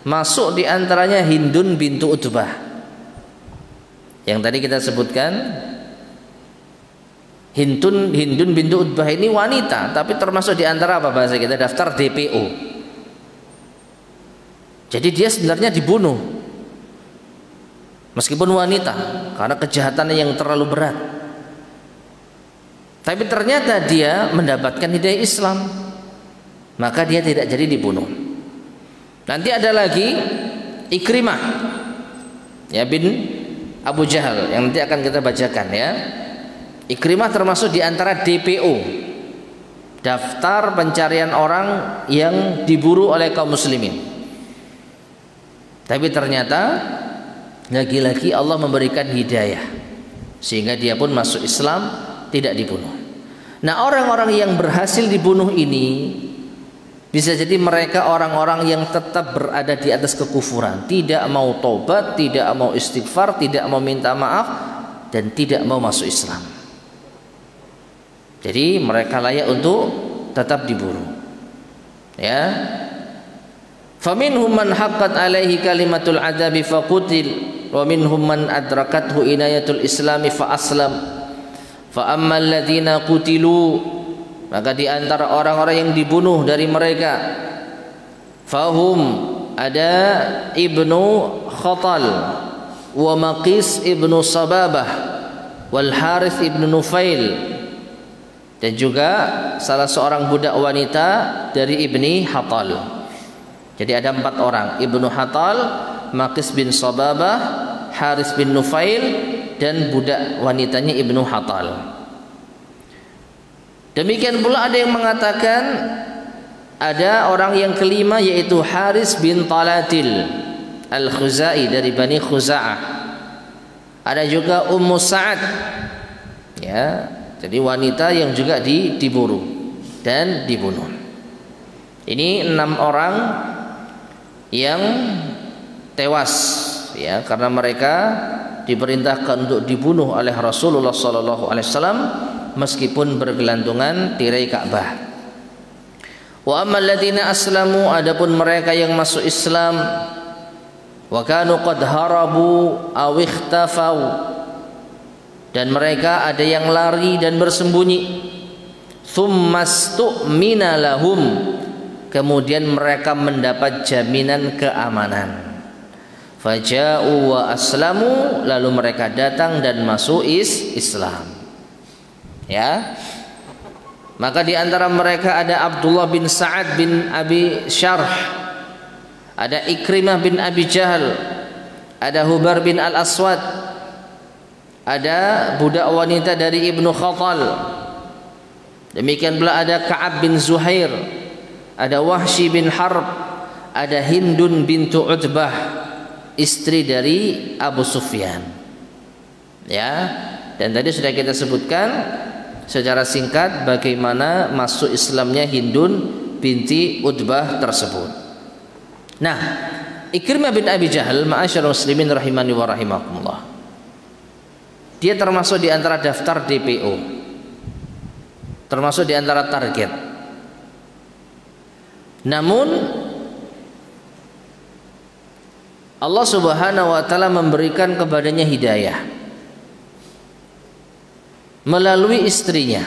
masuk di antaranya Hindun bintu Utbah. Yang tadi kita sebutkan, Hindun bintu Utbah ini wanita, tapi termasuk di antara apa bahasa kita, daftar DPO. Jadi dia sebenarnya dibunuh meskipun wanita karena kejahatannya yang terlalu berat. Tapi ternyata dia mendapatkan hidayah Islam, maka dia tidak jadi dibunuh. Nanti ada lagi Ikrimah ya bin Abu Jahal yang nanti akan kita bacakan ya. Ikrimah termasuk di antara DPO, daftar pencarian orang yang diburu oleh kaum muslimin. Tapi ternyata lagi-lagi Allah memberikan hidayah sehingga dia pun masuk Islam, tidak dibunuh. Nah, orang-orang yang berhasil dibunuh ini bisa jadi mereka orang-orang yang tetap berada di atas kekufuran, tidak mau tobat, tidak mau istighfar, tidak mau minta maaf, dan tidak mau masuk Islam. Jadi mereka layak untuk tetap dibunuh. Ya. Faminhum man haqqat alaihi kalimatul adzabi faqutil wa minhum man adrakathu inayatul islami fa aslam. Fa ammal ladzina qutilu, maka di antara orang-orang yang dibunuh dari mereka, fahum ada Ibnu Khatal wa Maqis Ibnu Sababah wal Harith Ibnu Nufail, dan juga salah seorang budak wanita dari Ibni Hatal. Jadi ada 4 orang, Ibnu Hatal, Maqis bin Sababah, Harith bin Nufail, dan budak wanitanya Ibnu Hatal. Demikian pula ada yang mengatakan ada orang yang kelima, yaitu Haris bin Talatil Al-Khuzai dari Bani Khuza'ah. Ada juga Ummu Sa'ad ya, jadi wanita yang juga diburu dan dibunuh. Ini 6 orang yang tewas ya, karena mereka diperintahkan untuk dibunuh oleh Rasulullah sallallahu alaihi wasallam meskipun bergelantungan tirai Ka'bah. Wa ammal ladzina aslamu, adapun mereka yang masuk Islam, wa kanu qad harabu aw ikhtafau, dan mereka ada yang lari dan bersembunyi, tsummastu'mina lahum, kemudian mereka mendapat jaminan keamanan, faja'u wa aslamu, lalu mereka datang dan masuk Islam. Ya, maka di antara mereka ada Abdullah bin Sa'ad bin Abi Syarh, ada Ikrimah bin Abi Jahal, ada Hubar bin Al-Aswad, ada budak wanita dari Ibnu Khatal, demikian pula ada Ka'ab bin Zuhair, ada Wahsy bin Harb, ada Hindun bintu Utbah, istri dari Abu Sufyan. Ya, dan tadi sudah kita sebutkan secara singkat bagaimana masuk Islamnya Hindun binti Utbah tersebut. Nah, Ikrimah bin Abi Jahal, ma'asyiral muslimin rahimani wa rahimakumullah, dia termasuk di antara daftar DPO, termasuk di antara target. Namun Allah Subhanahu wa taala memberikan kepadanya hidayah melalui istrinya.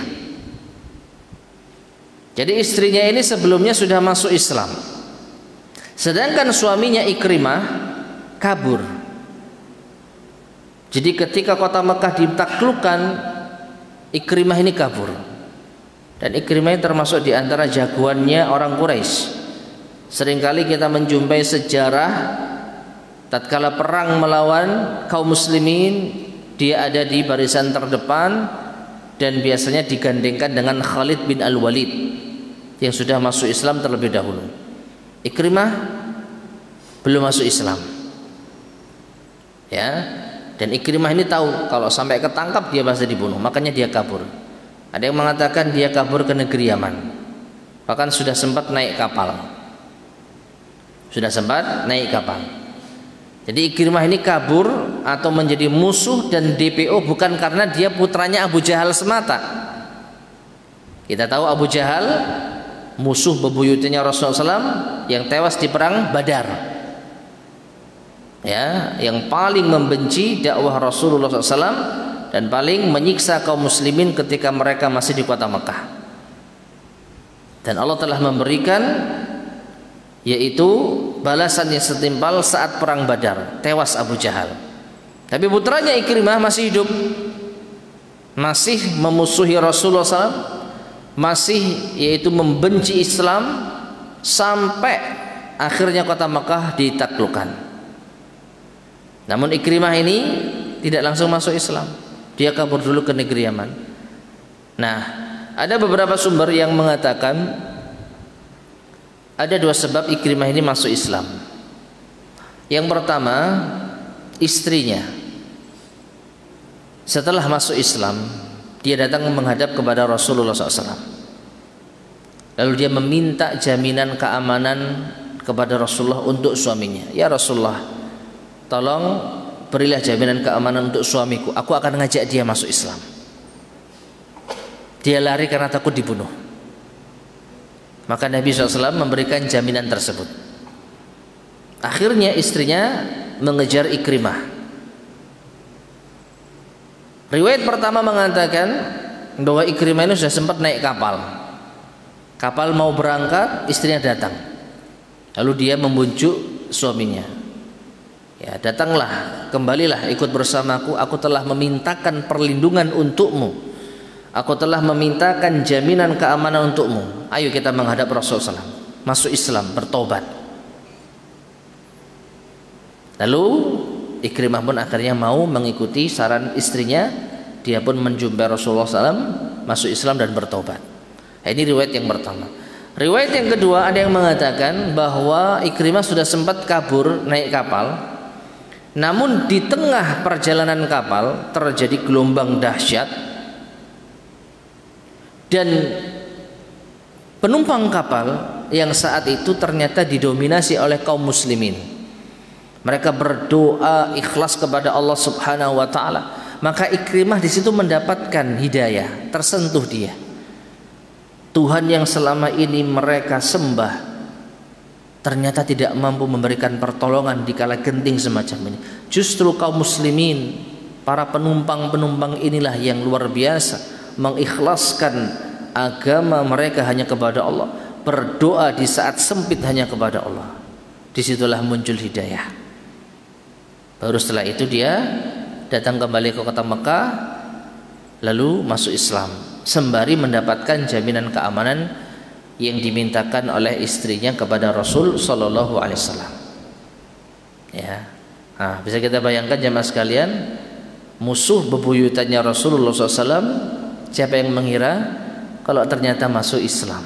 Jadi istrinya ini sebelumnya sudah masuk Islam, sedangkan suaminya Ikrimah kabur. Jadi ketika kota Mekah ditaklukkan, Ikrimah ini kabur. Dan Ikrimah ini termasuk di antara jagoannya orang Quraisy. Seringkali kita menjumpai sejarah tatkala perang melawan kaum muslimin, dia ada di barisan terdepan dan biasanya digandengkan dengan Khalid bin Al-Walid yang sudah masuk Islam terlebih dahulu. Ikrimah belum masuk Islam. Ya, dan Ikrimah ini tahu kalau sampai ketangkap dia pasti dibunuh, makanya dia kabur. Ada yang mengatakan dia kabur ke negeri Yaman, bahkan sudah sempat naik kapal. Jadi Ikrimah ini kabur atau menjadi musuh dan DPO bukan karena dia putranya Abu Jahal semata. Kita tahu Abu Jahal musuh bebuyutannya Rasulullah SAW yang tewas di perang Badar. Ya, yang paling membenci dakwah Rasulullah SAW dan paling menyiksa kaum muslimin ketika mereka masih di kota Mekah. Dan Allah telah memberikan yaitu balasan yang setimpal saat perang Badar, tewas Abu Jahal. Tapi putranya Ikrimah masih hidup, masih memusuhi Rasulullah SAW, masih yaitu membenci Islam sampai akhirnya kota Mekah ditaklukkan. Namun Ikrimah ini tidak langsung masuk Islam, dia kabur dulu ke negeri Yaman. Nah, ada beberapa sumber yang mengatakan ada dua sebab Ikrimah ini masuk Islam. Yang pertama, istrinya setelah masuk Islam, dia datang menghadap kepada Rasulullah SAW. Lalu dia meminta jaminan keamanan kepada Rasulullah untuk suaminya. Ya Rasulullah, tolong berilah jaminan keamanan untuk suamiku, aku akan ngajak dia masuk Islam. Dia lari karena takut dibunuh. Maka Nabi SAW memberikan jaminan tersebut. Akhirnya istrinya mengejar Ikrimah. Riwayat pertama mengatakan bahwa Ikrimah ini sudah sempat naik kapal. Kapal mau berangkat, istrinya datang. Lalu dia membujuk suaminya. Ya, datanglah, kembalilah ikut bersamaku. Aku telah memintakan perlindungan untukmu. Aku telah memintakan jaminan keamanan untukmu. Ayo kita menghadap Rasulullah SAW, masuk Islam, bertobat. Lalu Ikrimah pun akhirnya mau mengikuti saran istrinya. Dia pun menjumpai Rasulullah SAW, masuk Islam dan bertobat. Ini riwayat yang pertama. Riwayat yang kedua, ada yang mengatakan bahwa Ikrimah sudah sempat kabur naik kapal. Namun di tengah perjalanan kapal terjadi gelombang dahsyat. Dan penumpang kapal yang saat itu ternyata didominasi oleh kaum muslimin. Mereka berdoa ikhlas kepada Allah Subhanahu wa taala. Maka Ikrimah di situ mendapatkan hidayah, tersentuh dia. Tuhan yang selama ini mereka sembah ternyata tidak mampu memberikan pertolongan di kala genting semacam ini. Justru kaum muslimin, para penumpang-penumpang inilah yang luar biasa mengikhlaskan agama mereka hanya kepada Allah, berdoa di saat sempit hanya kepada Allah. Disitulah muncul hidayah. Baru setelah itu dia datang kembali ke kota Mekah, lalu masuk Islam, sembari mendapatkan jaminan keamanan yang dimintakan oleh istrinya kepada Rasul Sallallahu Alaihi Wasallam. Ya, nah, bisa kita bayangkan jemaah sekalian, musuh bebuyutannya Rasulullah SAW, siapa yang mengira kalau ternyata masuk Islam?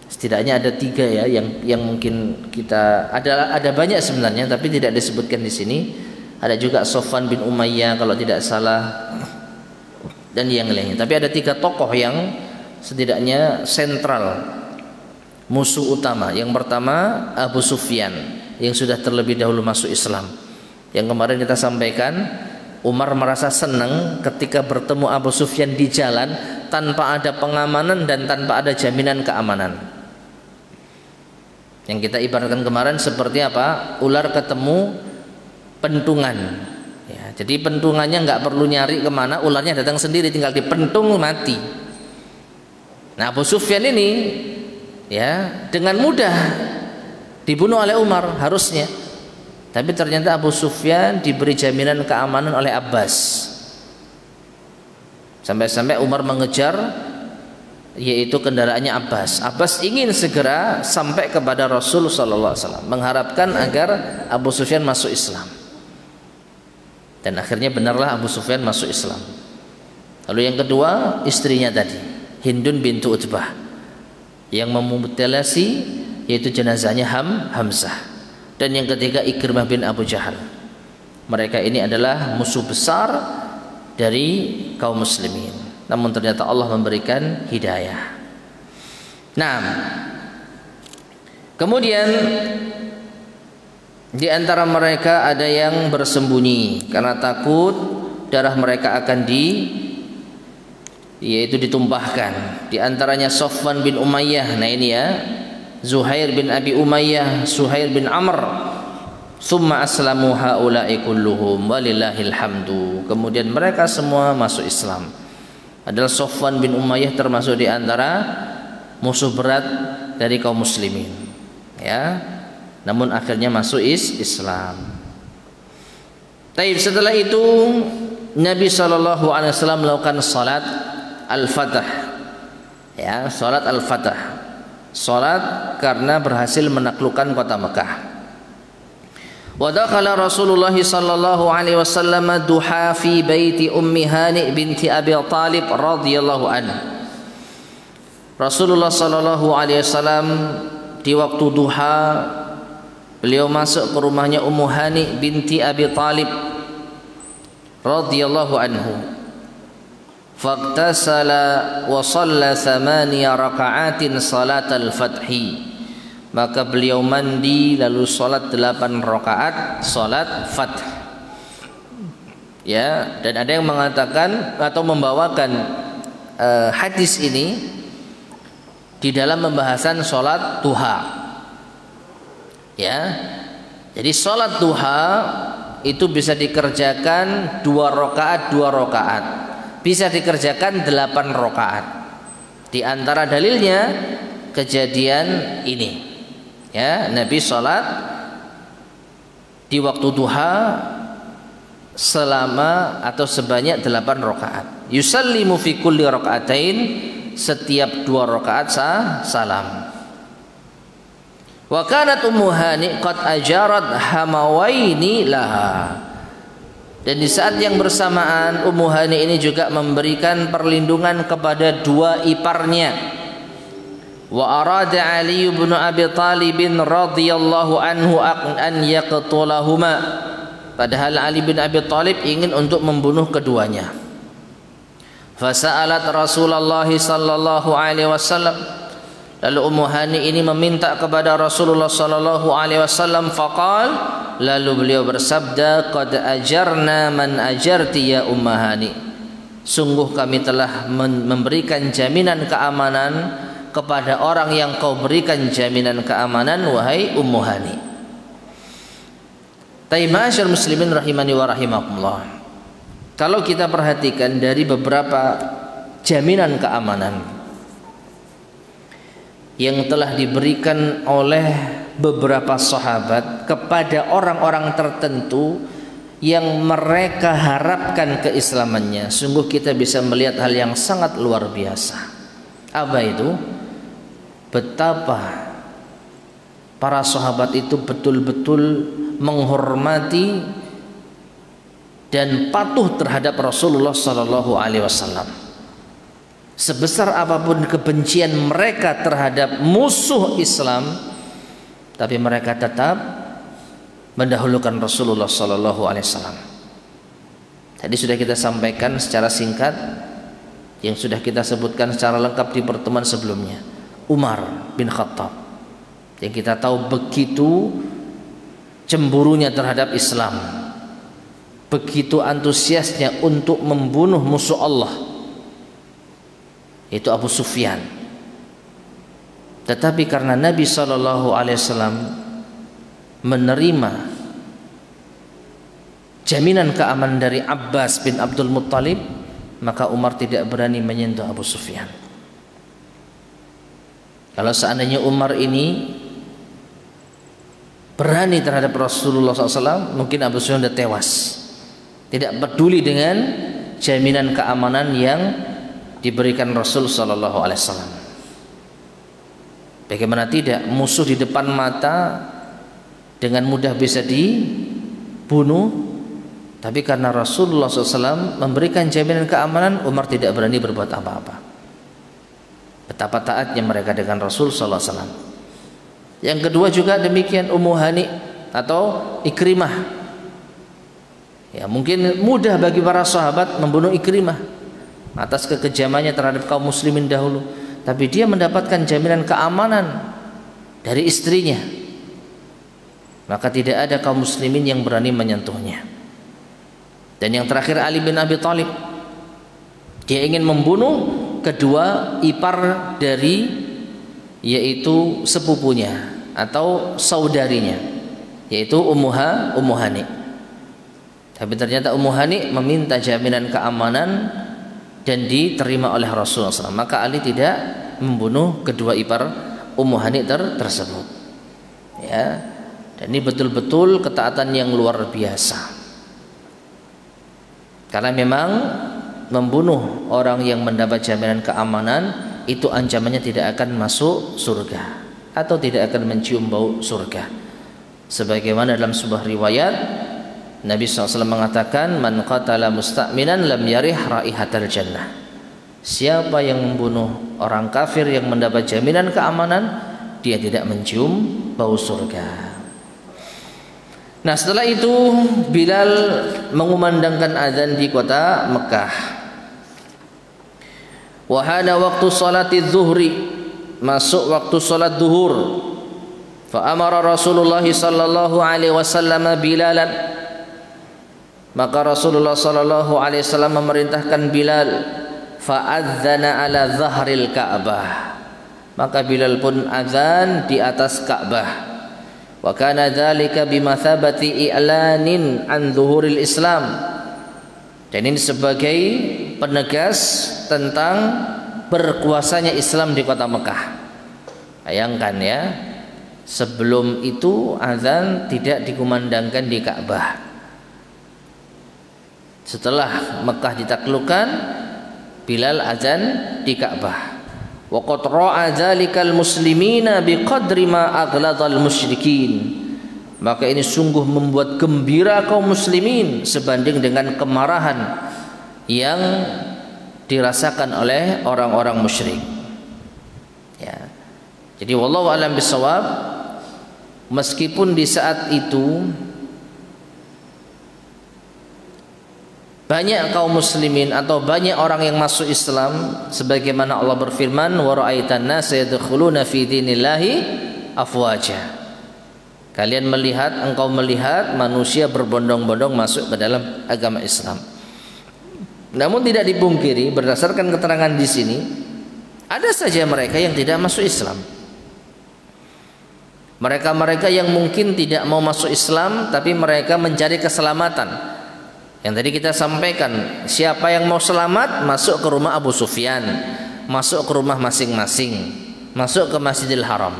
Setidaknya ada 3 ya yang mungkin kita ada banyak sebenarnya, tapi tidak disebutkan di sini. Ada juga Sofwan bin Umayyah kalau tidak salah, dan yang lainnya. Tapi ada 3 tokoh yang setidaknya sentral, musuh utama. Yang pertama Abu Sufyan yang sudah terlebih dahulu masuk Islam. Yang kemarin kita sampaikan, Umar merasa senang ketika bertemu Abu Sufyan di jalan tanpa ada pengamanan dan tanpa ada jaminan keamanan. Yang kita ibaratkan kemarin seperti apa? Ular ketemu pentungan. Ya, jadi pentungannya nggak perlu nyari kemana, ularnya datang sendiri, tinggal dipentung mati. Nah, Abu Sufyan ini ya dengan mudah dibunuh oleh Umar harusnya, tapi ternyata Abu Sufyan diberi jaminan keamanan oleh Abbas. Sampai-sampai Umar mengejar, yaitu kendaraannya Abbas. Abbas ingin segera sampai kepada Rasul Sallallahu Alaihi Wasallam, mengharapkan agar Abu Sufyan masuk Islam. Dan akhirnya benarlah Abu Sufyan masuk Islam. Lalu yang kedua, istrinya tadi, Hindun bintu Utbah, yang memutilasi yaitu jenazahnya Hamzah. Dan yang ketiga Ikrimah bin Abu Jahal. Mereka ini adalah musuh besar dari kaum muslimin. Namun ternyata Allah memberikan hidayah. Nah, kemudian di antara mereka ada yang bersembunyi karena takut darah mereka akan yaitu ditumpahkan. Di antaranya Sofwan bin Umayyah. Nah ini ya, Zuhair bin Abi Umayyah, Suhair bin Amr. Tsumma aslamu haula'i kulluhum walillahil hamdu. Kemudian mereka semua masuk Islam. Adalah Sofwan bin Umayyah termasuk di antara musuh berat dari kaum muslimin. Ya. Namun akhirnya masuk Islam. Taib, setelah itu Nabi Shallallahu Alaihi Wasallam melakukan salat al-Fatah. Ya, salat al-Fatah. Salat karena berhasil menaklukkan kota Mekah. Wa dakhala Rasulullah sallallahu alaihi wasallam duha fi baiti Ummi Hani binti Abi Thalib radhiyallahu anha. Rasulullah sallallahu alaihi wasallam di waktu duha beliau masuk ke rumahnya Ummu Hani binti Abi Thalib radhiyallahu anhu. Faqtasala wa shalla 8 raka'atin salat al-fathi. Maka beliau mandi lalu salat 8 rakaat salat fath. Ya, dan ada yang mengatakan atau membawakan hadis ini di dalam pembahasan salat duha. Ya, jadi salat duha itu bisa dikerjakan 2 rakaat, bisa dikerjakan 8 rakaat. Di antara dalilnya kejadian ini. Ya, Nabi salat di waktu duha selama atau sebanyak 8 rakaat. Yusallimu fi kulli rakaatain, setiap 2 rakaat salam. Wa kanat Ummu Hani qad ajarat hamawaini laha. Dan di saat yang bersamaan Ummu Hani ini juga memberikan perlindungan kepada 2 iparnya. Wa arada Ali bin Abi Thalib radhiyallahu anhu an yaqtulahuma. Padahal Ali bin Abi Thalib ingin untuk membunuh keduanya. Fasa'alat Rasulullah sallallahu alaihi wasallam. Lalu Ummu Hani ini meminta kepada Rasulullah sallallahu alaihi wasallam, faqal, lalu beliau bersabda, qad ajarna man ajarti ya ummahani, sungguh kami telah memberikan jaminan keamanan kepada orang yang kau berikan jaminan keamanan, wahai Ummu Hani. Ma'asyiral muslimin rahimani wa rahimakumullah, kalau kita perhatikan dari beberapa jaminan keamanan yang telah diberikan oleh beberapa sahabat kepada orang-orang tertentu yang mereka harapkan keislamannya, sungguh kita bisa melihat hal yang sangat luar biasa. Apa itu? Betapa para sahabat itu betul-betul menghormati dan patuh terhadap Rasulullah sallallahu alaihi wasallam. Sebesar apapun kebencian mereka terhadap musuh Islam, tapi mereka tetap mendahulukan Rasulullah sallallahu alaihi wasallam. Tadi sudah kita sampaikan secara singkat yang sudah kita sebutkan secara lengkap di pertemuan sebelumnya. Umar bin Khattab yang kita tahu begitu cemburunya terhadap Islam, begitu antusiasnya untuk membunuh musuh Allah, itu Abu Sufyan. Tetapi karena Nabi sallallahu alaihi wasallam menerima jaminan keamanan dari Abbas bin Abdul Muttalib, maka Umar tidak berani menyentuh Abu Sufyan. Kalau seandainya Umar ini berani terhadap Rasulullah SAW, mungkin Abu Sufyan sudah tewas. Tidak peduli dengan jaminan keamanan yang diberikan Rasul Sallallahu Alaihi Wasallam. Bagaimana tidak, musuh di depan mata dengan mudah bisa dibunuh, tapi karena Rasulullah SAW memberikan jaminan keamanan, Umar tidak berani berbuat apa-apa. Betapa taatnya mereka dengan Rasul Sallallahu Alaihi Wasallam. Yang kedua juga demikian, Ummu Hani atau Ikrimah. Ya, mungkin mudah bagi para sahabat membunuh Ikrimah atas kekejamannya terhadap kaum muslimin dahulu, tapi dia mendapatkan jaminan keamanan dari istrinya, maka tidak ada kaum muslimin yang berani menyentuhnya. Dan yang terakhir Ali bin Abi Thalib, dia ingin membunuh kedua ipar dari, yaitu sepupunya atau saudarinya, yaitu Ummu Hani. Tapi ternyata Ummu Hani meminta jaminan keamanan dan diterima oleh Rasulullah SAW. Maka Ali tidak membunuh kedua ipar Ummu Hani tersebut. Ya, dan ini betul-betul ketaatan yang luar biasa. Karena memang membunuh orang yang mendapat jaminan keamanan itu ancamannya tidak akan masuk surga atau tidak akan mencium bau surga. Sebagaimana dalam sebuah riwayat Nabi SAW mengatakan, man qatala musta'minan lam yarih raihatal jannah. Siapa yang membunuh orang kafir yang mendapat jaminan keamanan, dia tidak mencium bau surga. Nah, setelah itu Bilal mengumandangkan azan di kota Mekah. Wahana waktu salati zuhri, masuk waktu salat zuhur. Fa amara Rasulullah sallallahu alaihi wasallam Bilalan, maka Rasulullah sallallahu alaihi wasallam memerintahkan Bilal, fa adzana ala zahril Ka'bah, maka Bilal pun azan di atas Ka'bah. Wa kana dzalika bimathabati i'lanin an zuhuril Islam, dan ini sebagai penegas tentang berkuasanya Islam di kota Mekah. Bayangkan ya, sebelum itu azan tidak dikumandangkan di Ka'bah. Setelah Mekah ditaklukkan, Bilal azan di Ka'bah. Wa qad ra'a dzalikal muslimina biqadri ma aghladzal musyrikin, maka ini sungguh membuat gembira kaum muslimin sebanding dengan kemarahan yang dirasakan oleh orang-orang musyrik. Ya. Jadi wallahu a'lam bishawab, meskipun di saat itu banyak kaum muslimin atau banyak orang yang masuk Islam, sebagaimana Allah berfirman, wa ra'aitan nasa yadkhuluna fi dinillahi afwaja. Engkau melihat manusia berbondong-bondong masuk ke dalam agama Islam. Namun tidak dipungkiri berdasarkan keterangan di sini, ada saja mereka yang tidak masuk Islam. Mereka-mereka yang mungkin tidak mau masuk Islam tapi mereka mencari keselamatan. Yang tadi kita sampaikan, siapa yang mau selamat masuk ke rumah Abu Sufyan, masuk ke rumah masing-masing, masuk ke Masjidil Haram.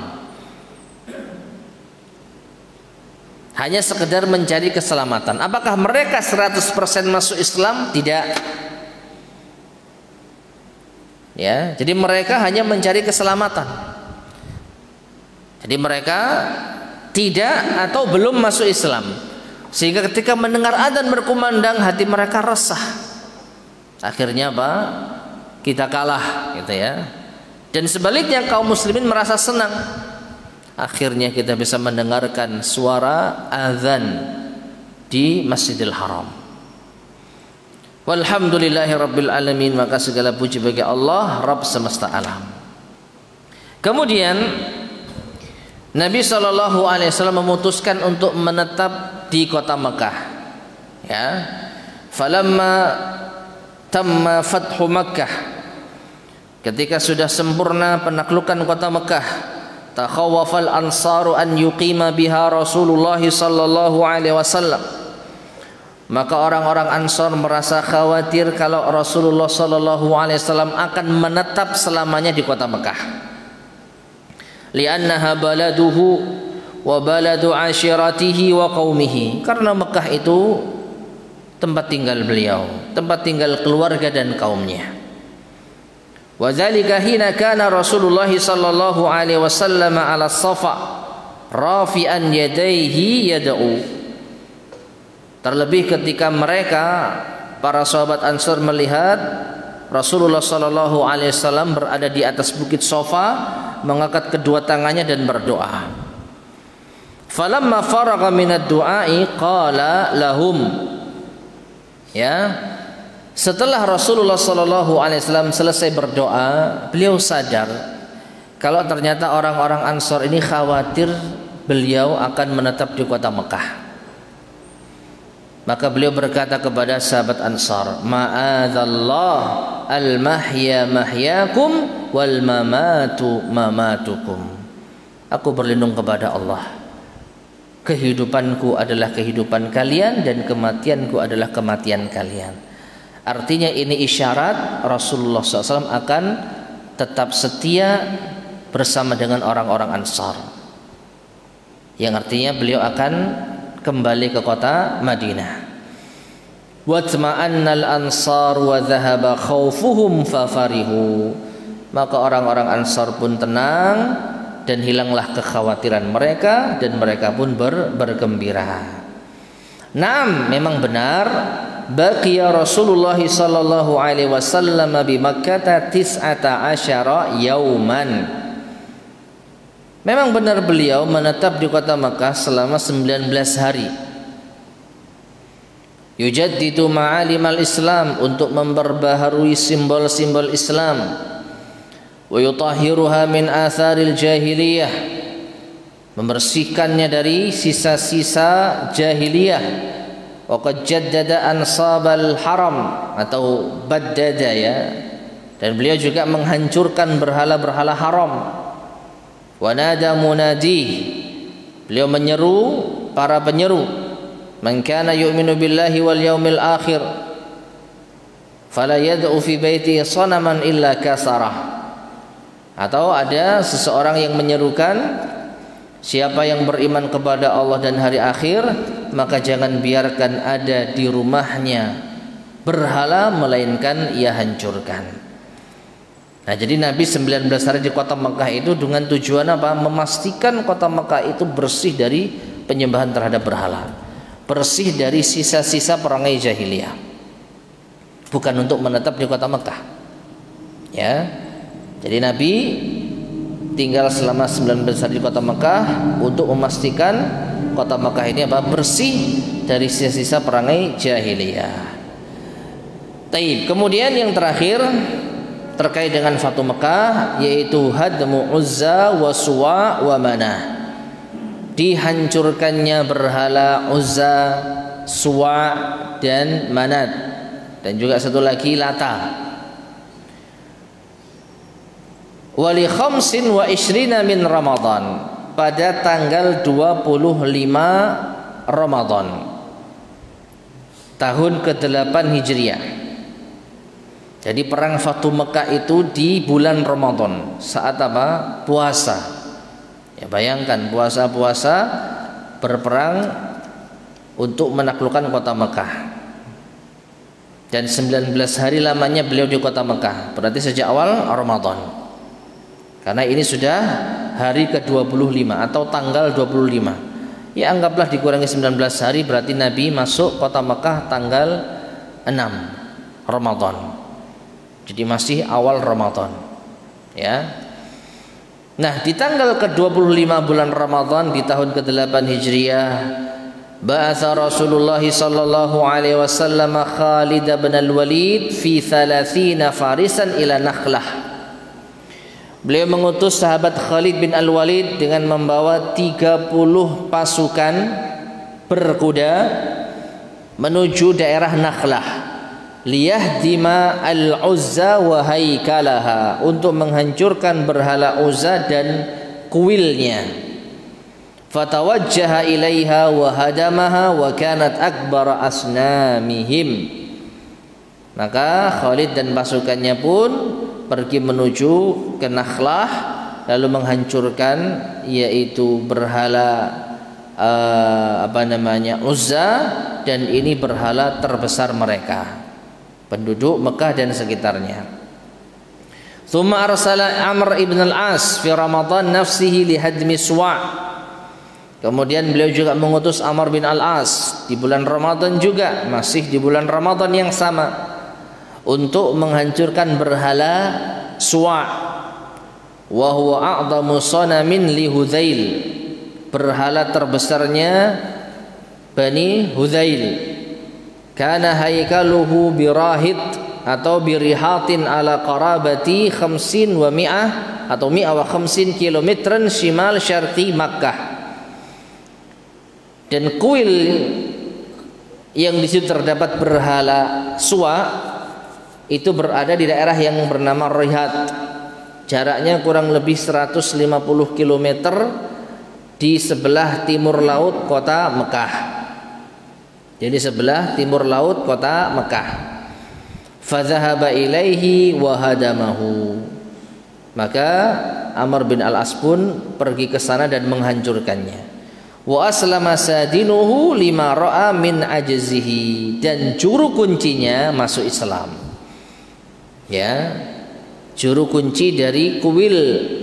Hanya sekedar mencari keselamatan. Apakah mereka 100% masuk Islam? Tidak. Ya, jadi mereka hanya mencari keselamatan. Jadi mereka tidak atau belum masuk Islam. Sehingga ketika mendengar adzan berkumandang, hati mereka resah. Akhirnya apa? Kita kalah, gitu ya. Dan sebaliknya kaum muslimin merasa senang. Akhirnya kita bisa mendengarkan suara azan di Masjidil Haram. Walhamdulillahirabbil alamin, maka segala puji bagi Allah Rabb semesta alam. Kemudian Nabi SAW memutuskan untuk menetap di kota Mekah. Ya, falamma tamma fathu Makkah, ketika sudah sempurna penaklukan kota Mekah, takhawwafal ansaru an yuqima biha Rasulullah sallallahu alaihi wasallam. Maka orang-orang Ansar merasa khawatir kalau Rasulullah sallallahu alaihi wasallam akan menetap selamanya di kota Mekah. Li'annaha baladuhu wa baladu ashiratihi wa qaumihi. Karena Mekah itu tempat tinggal beliau, tempat tinggal keluarga dan kaumnya. Wa dzalika hina kana Rasulullah sallallahu alaihi wasallam ala Safa rafi'an yadayhi yad'u. Terlebih ketika mereka para sahabat Ansar melihat Rasulullah sallallahu alaihi wasallam berada di atas bukit Safa, mengangkat kedua tangannya dan berdoa. Falamma faragha minad du'ai qala lahum. Ya, setelah Rasulullah sallallahu alaihi wasallam selesai berdoa, beliau sadar kalau ternyata orang-orang Ansar ini khawatir beliau akan menetap di kota Mekah. Maka beliau berkata kepada sahabat Ansar, ma'adzallah al-mahya mahyakum wal mamatu mamatukum. Aku berlindung kepada Allah. Kehidupanku adalah kehidupan kalian dan kematianku adalah kematian kalian. Artinya ini isyarat Rasulullah SAW akan tetap setia bersama dengan orang-orang Ansar. Yang artinya beliau akan kembali ke kota Madinah. Watma'annal ansar wa dhahaba khawfuhum fafarihu. Maka orang-orang Ansar pun tenang dan hilanglah kekhawatiran mereka dan mereka pun bergembira. Naam, memang benar baqiya Rasulullah sallallahu alaihi wasallam bi Makkah 19 yauman. Memang benar beliau menetap di kota Makkah selama 19 hari. Yujaddidu ma'alimal Islam, untuk memperbaharui simbol-simbol Islam. Wa yutahhiruha min atharil jahiliyah, membersihkannya dari sisa-sisa jahiliyah. Wa qad jaddada ansabal haram, atau baddada ya. Dan beliau juga menghancurkan berhala-berhala haram. Wa nada munadi, beliau menyeru para penyeru, man kana yu'minu billahi wal yaumil akhir fala yad'u fi baiti sanaman illa kasarah. Atau ada seseorang yang menyerukan, siapa yang beriman kepada Allah dan hari akhir, maka jangan biarkan ada di rumahnya berhala melainkan ia hancurkan. Nah, jadi Nabi 19 hari di kota Mekah itu dengan tujuan apa? Memastikan kota Mekah itu bersih dari penyembahan terhadap berhala, bersih dari sisa-sisa perangai jahiliyah. Bukan untuk menetap di kota Mekah. Ya. Jadi Nabi tinggal selama 19 hari di kota Mekah untuk memastikan kota Mekah ini apa? Bersih dari sisa-sisa perangai jahiliyah. Taib. Kemudian yang terakhir terkait dengan Fatu Mekah, yaitu hadmu Uzza wa Suwa wa Manah. dihancurkannya berhala Uzza, Suwa dan Manat, dan juga satu lagi Lata. Wali khamsin wa ishrina min Ramadan, pada tanggal 25 Ramadan tahun ke-8 Hijriah. Jadi perang Fatu Mekah itu di bulan Ramadan, saat apa? Puasa. Ya bayangkan, puasa-puasa berperang untuk menaklukkan kota Mekah. Dan 19 hari lamanya beliau di kota Mekah, berarti sejak awal Ramadan. Karena ini sudah hari ke-25 atau tanggal 25. Ya anggaplah dikurangi 19 hari, berarti Nabi masuk kota Mekah tanggal 6 Ramadan. Jadi masih awal Ramadan. Ya. Nah, di tanggal ke-25 bulan Ramadan di tahun ke-8 Hijriah, ba'atha Rasulullah sallallahu alaihi wasallam Khalid bin al-Walid fi 30 farisan ila Nakhlah. Beliau mengutus sahabat Khalid bin Al-Walid dengan membawa 30 pasukan berkuda menuju daerah Nakhlah, liyahdima al-Uzza wa haikalaha, untuk menghancurkan berhala Uzza dan kuilnya. Fatawajjaha ilaiha wa hadamaha wa kanat akbar asnamihim. Maka Khalid dan pasukannya pun pergi menuju ke Nakhlah, lalu menghancurkan yaitu berhala Uzza, dan ini berhala terbesar mereka, penduduk Mekah dan sekitarnya. Tsumma arsala Amr ibn al-As fi Ramadan nafsihi li hadmi Suwa. Kemudian beliau juga mengutus Amr bin al-As di bulan Ramadan juga, masih di bulan Ramadan yang sama, untuk menghancurkan berhala Suwa. Wa huwa a'dhamu sanamin li Hudzail, berhala terbesarnya Bani Hudzail. Kana haikaluhu birahid atau birihatin ala qarabati 50 wa 100 atau 150 kilometran shimal syarqi Makkah. Dan kuil yang di situ terdapat berhala Suwa itu berada di daerah yang bernama Rihad. Jaraknya kurang lebih 150 km di sebelah timur laut kota Mekah. Jadi sebelah timur laut kota Mekah. Fadzahaba ilaihi wa hadamahu. Maka Amr bin al-As pun pergi ke sana dan menghancurkannya. Wa aslama sadinuhu lima ra'a min ajzihi, dan juru kuncinya masuk Islam. Ya, juru kunci dari kuil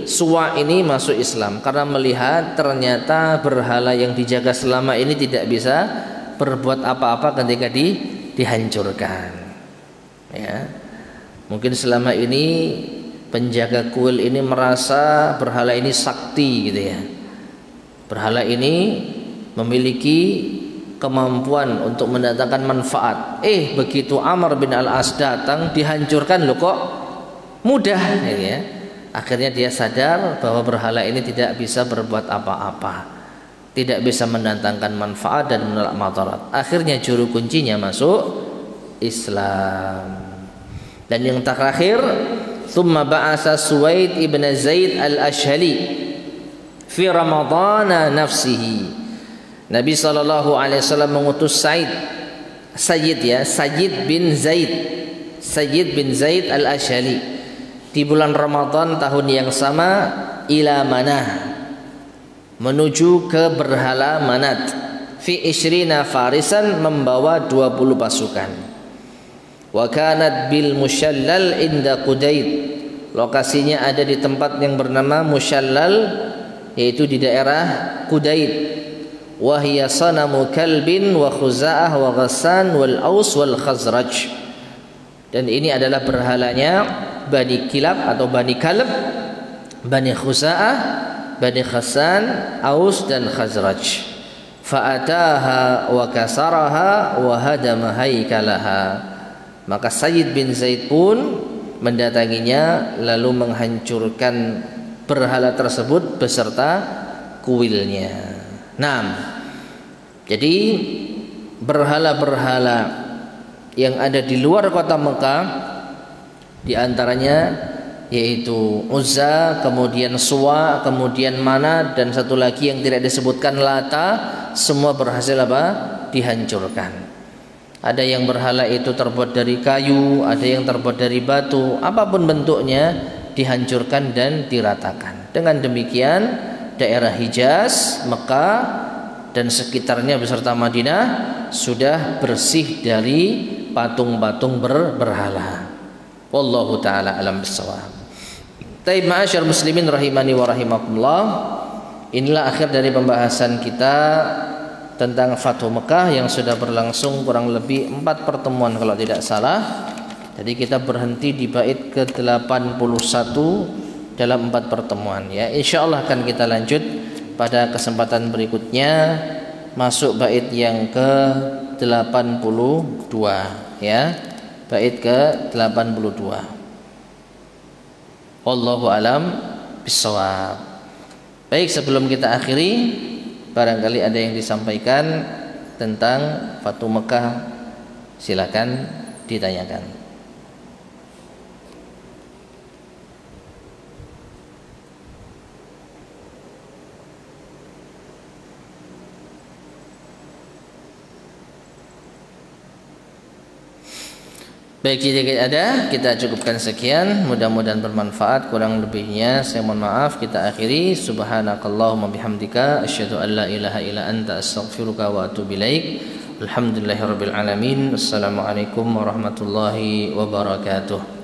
Suwa ini masuk Islam karena melihat ternyata berhala yang dijaga selama ini tidak bisa berbuat apa-apa ketika dihancurkan. Ya, mungkin selama ini penjaga kuil ini merasa berhala ini sakti gitu ya. Berhala ini memiliki kemampuan untuk mendatangkan manfaat. Begitu Amr bin al-As datang, dihancurkan loh kok mudah ya. Akhirnya dia sadar bahwa berhala ini tidak bisa berbuat apa-apa, tidak bisa mendatangkan manfaat dan menolak madarat. Akhirnya juru kuncinya masuk Islam. Dan yang terakhir, thumma ba'asa Suwaid ibn Zaid al-Ashhali fi Ramadana nafsihi. Nabi SAW mengutus Sayyid bin Zaid al-Ashhali di bulan Ramadan tahun yang sama ila Manah, menuju ke berhala Manat, fi ishrina farisan, membawa 20 pasukan. Wa kanat bil Mushallal inda Qudayd, lokasinya ada di tempat yang bernama Mushallal, yaitu di daerah Qudayd. Wahia sanamu kalbin wa khuza'ah wa ghassan wal aus wal khazraj, dan ini adalah berhalanya Bani Kilab atau Bani Kalb, Bani Khuza'ah, Bani Ghassan, Aus dan Khazraj. Fa'ataha wa kasaraha wa hadama haikalaha. Maka Sayyid bin Zaid pun mendatanginya lalu menghancurkan berhala tersebut beserta kuilnya. Nah, jadi berhala-berhala yang ada di luar kota Mekah, di antaranya yaitu Uzza, kemudian Suwa, kemudian Manat, dan satu lagi yang tidak disebutkan Lata, semua berhasil apa? Dihancurkan. Ada yang berhala itu terbuat dari kayu, ada yang terbuat dari batu, apapun bentuknya dihancurkan dan diratakan. Dengan demikian daerah Hijaz, Mekah dan sekitarnya beserta Madinah sudah bersih dari patung-patung berhala. Wallahu taala alam bissawab. Taib ma'asyar muslimin rahimani wa rahimakumullah. Inilah akhir dari pembahasan kita tentang Fathu Mekah yang sudah berlangsung kurang lebih 4 pertemuan kalau tidak salah. Jadi kita berhenti di bait ke-81 dalam 4 pertemuan ya. Insyaallah akan kita lanjut pada kesempatan berikutnya, masuk bait yang ke-82 ya. Bait ke-82. Wallahu alam bissawab. Baik, sebelum kita akhiri, barangkali ada yang disampaikan tentang Fathu Mekah, silakan ditanyakan. Baik, jika ada, kita cukupkan sekian. Mudah-mudahan bermanfaat. Kurang lebihnya saya mohon maaf. Kita akhiri. Subhanakallahumma bihamdika asyhadu an la ilaha illa anta astaghfiruka wa atubu ilaik. Alhamdulillahirabbil alamin. Assalamualaikum warahmatullahi wabarakatuh.